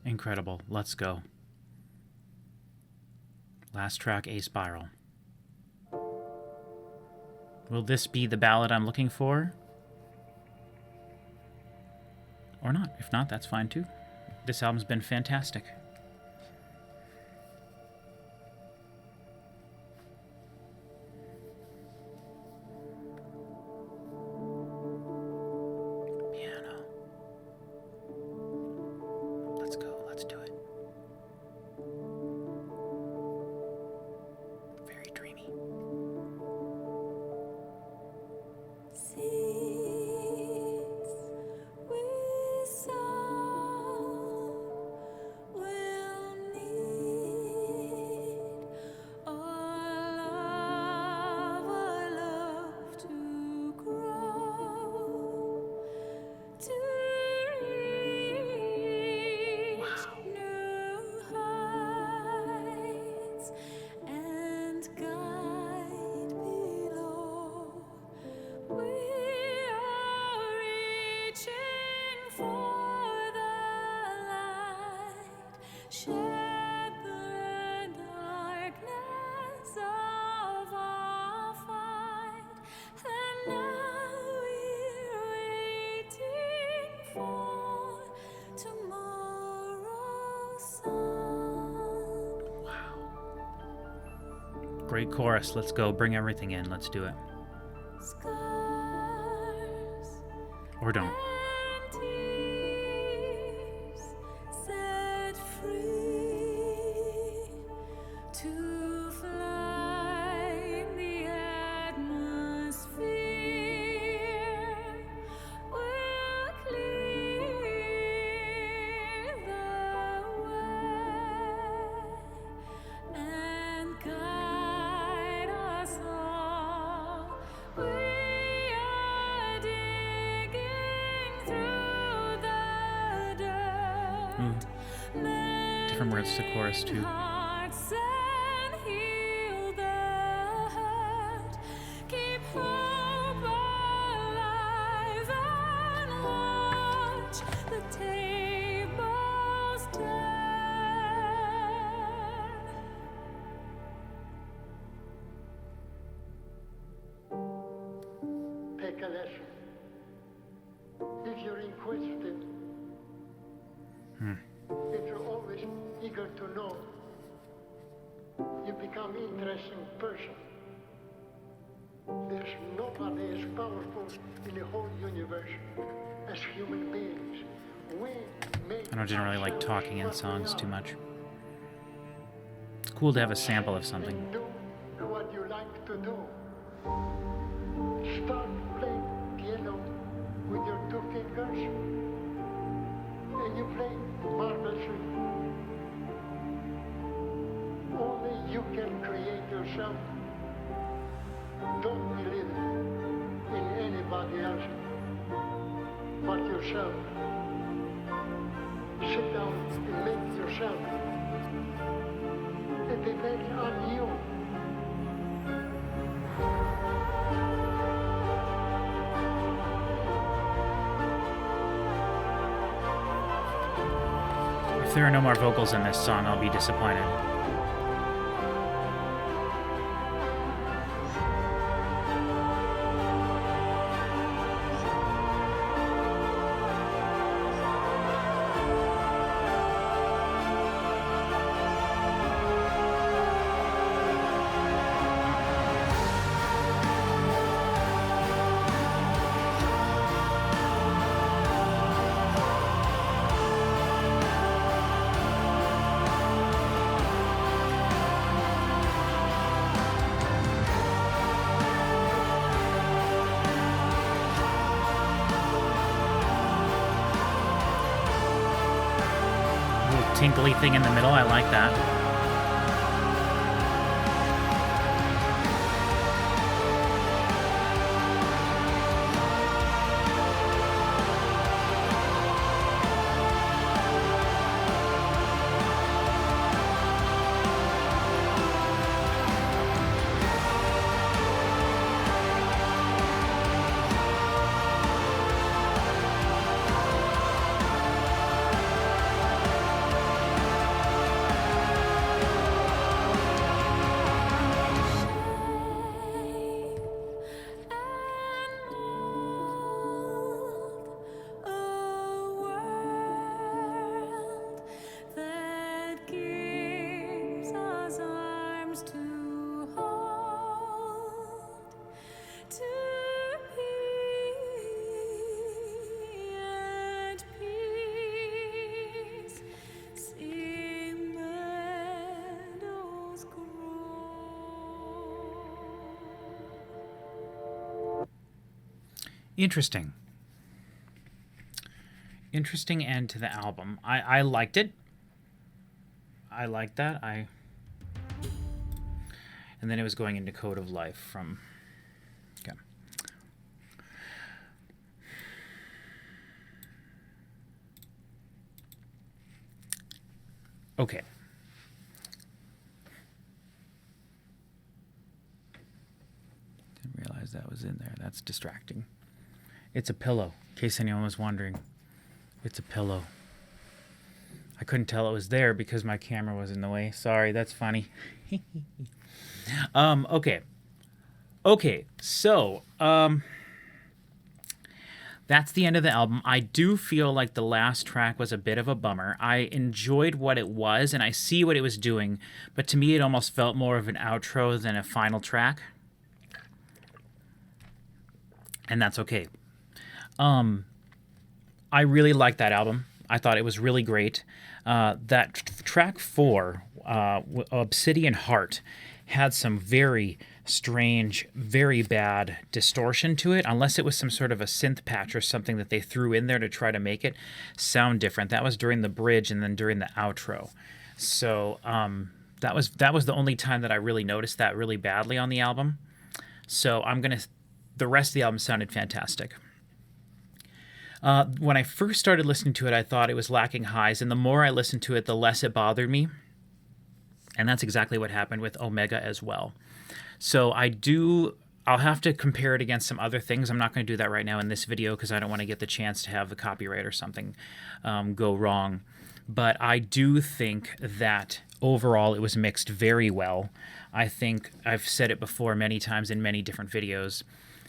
Incredible. Let's go. Last track, Aspiral. Will this be the ballad I'm looking for? Or not. If not, that's fine too. This album's been fantastic. Piano. Let's go. Let's do it. Very dreamy. Seeds we sow will need all of our love to grow, to reach new heights and guide below. We are reaching for the light, shed the darkness of our fight, and now we're waiting for tomorrow's sun. Great chorus. Let's go. Bring everything in. Let's do it. Scars Or don't. and tears set free to fly in the atmosphere will clear the way and guide us all. We are digging through the dirt. Different words to chorus too. Hearts and heal the hurt. Keep hope alive and watch the tables turn. Take a lesson. If you're inquisitive, if you're always eager to know, you become an interesting person. There's nobody as powerful in the whole universe as human beings. We make I don't generally like ourselves talking in what we songs are. too much. It's cool to have a sample of something. And do what you like to do. Start playing piano with your two fingers, and you play marvelously. Only you can create yourself. Don't believe in anybody else but yourself. Sit down and make yourself. It depends on you. If there are no more vocals in this song, I'll be disappointed. Tinkly thing in the middle, I like that. Interesting. Interesting end to the album. I liked it. I liked that. And then it was going into Code of Life from... Okay. Okay. Didn't realize that was in there. That's distracting. It's a pillow, in case anyone was wondering. It's a pillow. I couldn't tell it was there because my camera was in the way. Sorry, that's funny. Okay. Okay, so, that's the end of the album. I do feel like the last track was a bit of a bummer. I enjoyed what it was, and I see what it was doing, but to me it almost felt more of an outro than a final track. And that's okay. I really liked that album. I thought it was really great. That track 4, Obsidian Heart, had some very strange, very bad distortion to it, unless it was some sort of a synth patch or something that they threw in there to try to make it sound different. That was during the bridge and then during the outro. So that was the only time that I really noticed that really badly on the album. So the rest of the album sounded fantastic. When I first started listening to it, I thought it was lacking highs, and the more I listened to it, the less it bothered me. And that's exactly what happened with Omega as well. So I'll have to compare it against some other things. I'm not going to do that right now in this video because I don't want to get the chance to have the copyright or something go wrong. But I do think that overall it was mixed very well. I think I've said it before many times in many different videos.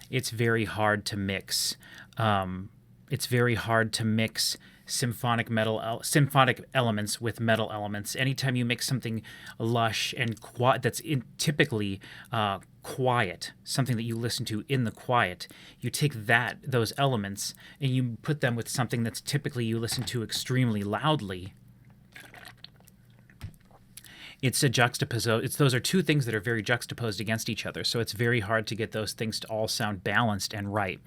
It's very hard to mix. It's very hard to mix symphonic elements with metal elements. Anytime you mix something lush and that's typically quiet, something that you listen to in the quiet, you take those elements and you put them with something that's typically you listen to extremely loudly. It's a juxtaposition. Those are two things that are very juxtaposed against each other. So it's very hard to get those things to all sound balanced and right.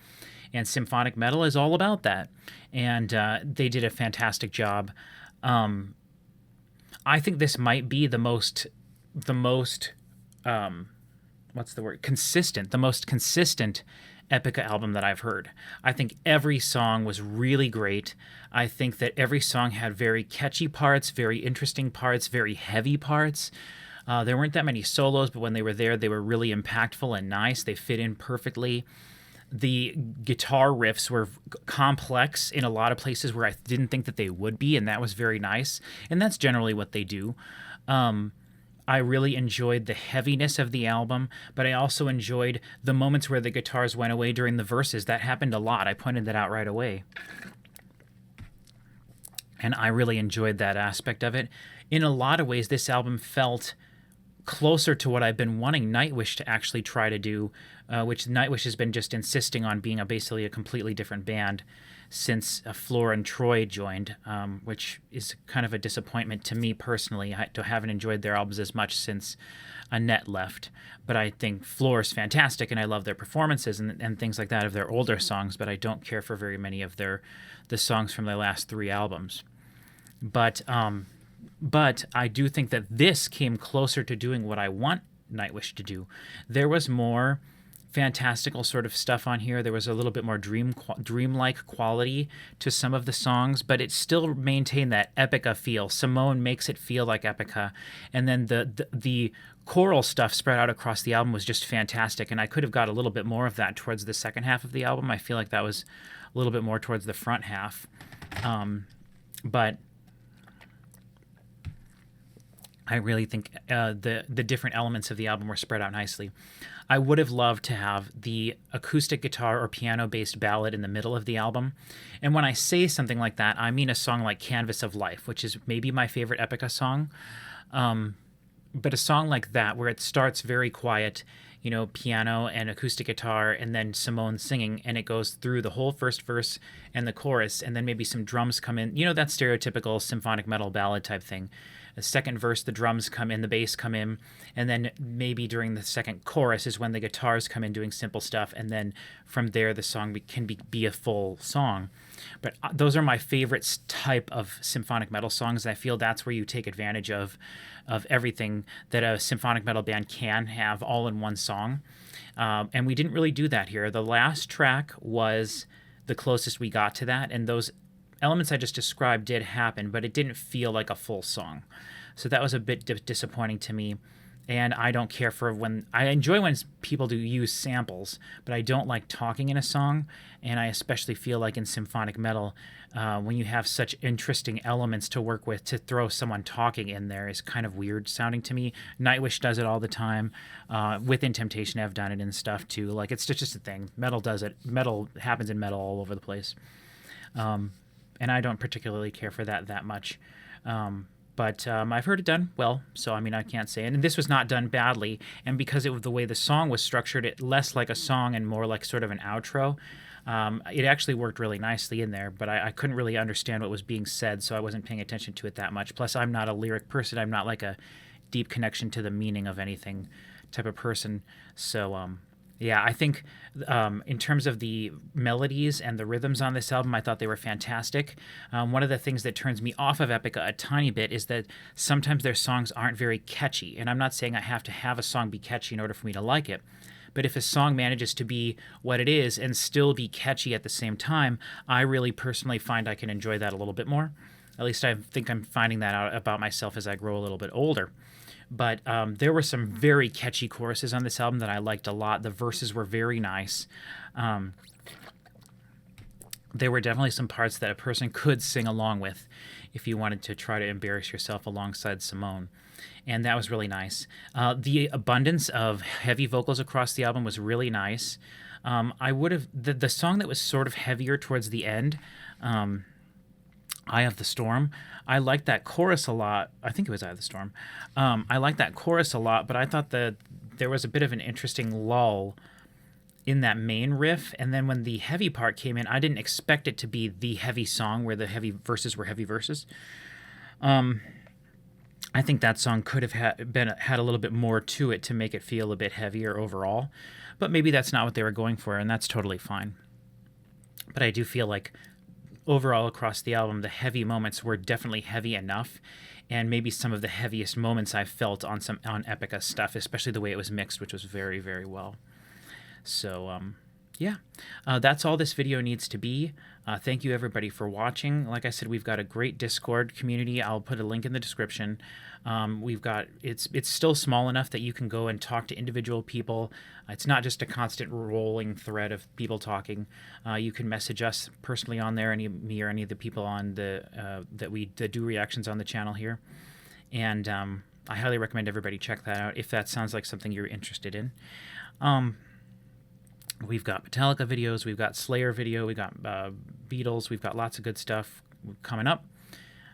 And symphonic metal is all about that. And they did a fantastic job. I think this might be the most consistent Epica album that I've heard. I think every song was really great. I think that every song had very catchy parts, very interesting parts, very heavy parts. There weren't that many solos, but when they were there, they were really impactful and nice. They fit in perfectly. The guitar riffs were complex in a lot of places where I didn't think that they would be, and that was very nice. And that's generally what they do. I really enjoyed the heaviness of the album, but I also enjoyed the moments where the guitars went away during the verses. That happened a lot. I pointed that out right away. And I really enjoyed that aspect of it. In a lot of ways, this album felt closer to what I've been wanting Nightwish to actually try to do, which Nightwish has been just insisting on being basically a completely different band since Floor and Troy joined, which is kind of a disappointment to me personally. I haven't enjoyed their albums as much since Annette left, but I think Floor is fantastic, and I love their performances and things like that of their older songs, but I don't care for very many of the songs from their last 3 albums. But I do think that this came closer to doing what I want Nightwish to do. There was more fantastical sort of stuff on here. There was a little bit more dreamlike quality to some of the songs, but it still maintained that Epica feel. Simone makes it feel like Epica, and then the choral stuff spread out across the album was just fantastic, and I could have got a little bit more of that towards the second half of the album. I feel like that was a little bit more towards the front half, but I really think the different elements of the album were spread out nicely. I would have loved to have the acoustic guitar or piano-based ballad in the middle of the album. And when I say something like that, I mean a song like Canvas of Life, which is maybe my favorite Epica song. But a song like that, where it starts very quiet, piano and acoustic guitar, and then Simone singing, and it goes through the whole first verse and the chorus, and then maybe some drums come in. That stereotypical symphonic metal ballad type thing. The second verse, the drums come in, the bass come in, and then maybe during the second chorus is when the guitars come in doing simple stuff, and then from there the song can be a full song. But those are my favorite type of symphonic metal songs. I feel that's where you take advantage of everything that a symphonic metal band can have all in one song. And we didn't really do that here. The last track was the closest we got to that, and those elements I just described did happen, but it didn't feel like a full song. So that was a bit disappointing to me. And I don't care for I enjoy when people do use samples, but I don't like talking in a song. And I especially feel like in symphonic metal, when you have such interesting elements to work with, to throw someone talking in there is kind of weird sounding to me. Nightwish does it all the time. Within Temptation, I've done it and stuff too. Like, it's just a thing. Metal does it. Metal happens in metal all over the place. And I don't particularly care for that much. But I've heard it done well, so I mean, I can't say it. And this was not done badly, and because the way the song was structured, it less like a song and more like sort of an outro, it actually worked really nicely in there, but I couldn't really understand what was being said, so I wasn't paying attention to it that much. Plus, I'm not a lyric person. I'm not like a deep connection to the meaning of anything type of person. So, yeah, I think in terms of the melodies and the rhythms on this album, I thought they were fantastic. One of the things that turns me off of Epica a tiny bit is that sometimes their songs aren't very catchy. And I'm not saying I have to have a song be catchy in order for me to like it. But if a song manages to be what it is and still be catchy at the same time, I really personally find I can enjoy that a little bit more. At least I think I'm finding that out about myself as I grow a little bit older. But there were some very catchy choruses on this album that I liked a lot. The verses were very nice. There were definitely some parts that a person could sing along with if you wanted to try to embarrass yourself alongside Simone. And that was really nice. The abundance of heavy vocals across the album was really nice. I would have... The song that was sort of heavier towards the end... Eye of the Storm. I liked that chorus a lot. I think it was Eye of the Storm. I liked that chorus a lot, but I thought that there was a bit of an interesting lull in that main riff. And then when the heavy part came in, I didn't expect it to be the heavy song where the heavy verses were heavy verses. I think that song could have had a little bit more to it to make it feel a bit heavier overall. But maybe that's not what they were going for, and that's totally fine. But I do feel like overall across the album, the heavy moments were definitely heavy enough, and maybe some of the heaviest moments I've felt on Epica stuff, especially the way it was mixed, which was very, very well. So, yeah, that's all this video needs to be. Thank you everybody for watching. Like I said, we've got a great Discord community. I'll put a link in the description. It's still small enough that you can go and talk to individual people. It's not just a constant rolling thread of people talking. You can message us personally on there, me or any of the people on that do reactions on the channel here. And I highly recommend everybody check that out if that sounds like something you're interested in. We've got Metallica videos, we've got Slayer video, we got Beatles, we've got lots of good stuff coming up.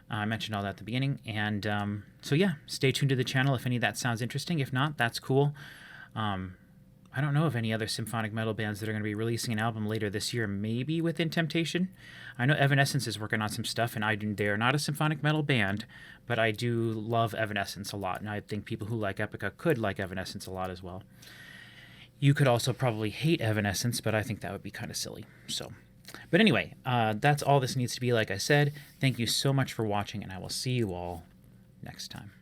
I mentioned all that at the beginning. And so yeah, stay tuned to the channel if any of that sounds interesting. If not, that's cool. I don't know of any other symphonic metal bands that are going to be releasing an album later this year, maybe Within Temptation. I know Evanescence is working on some stuff, and they're not a symphonic metal band, but I do love Evanescence a lot, and I think people who like Epica could like Evanescence a lot as well. You could also probably hate Evanescence, but I think that would be kind of silly. So, but anyway, that's all this needs to be. Like I said, thank you so much for watching, and I will see you all next time.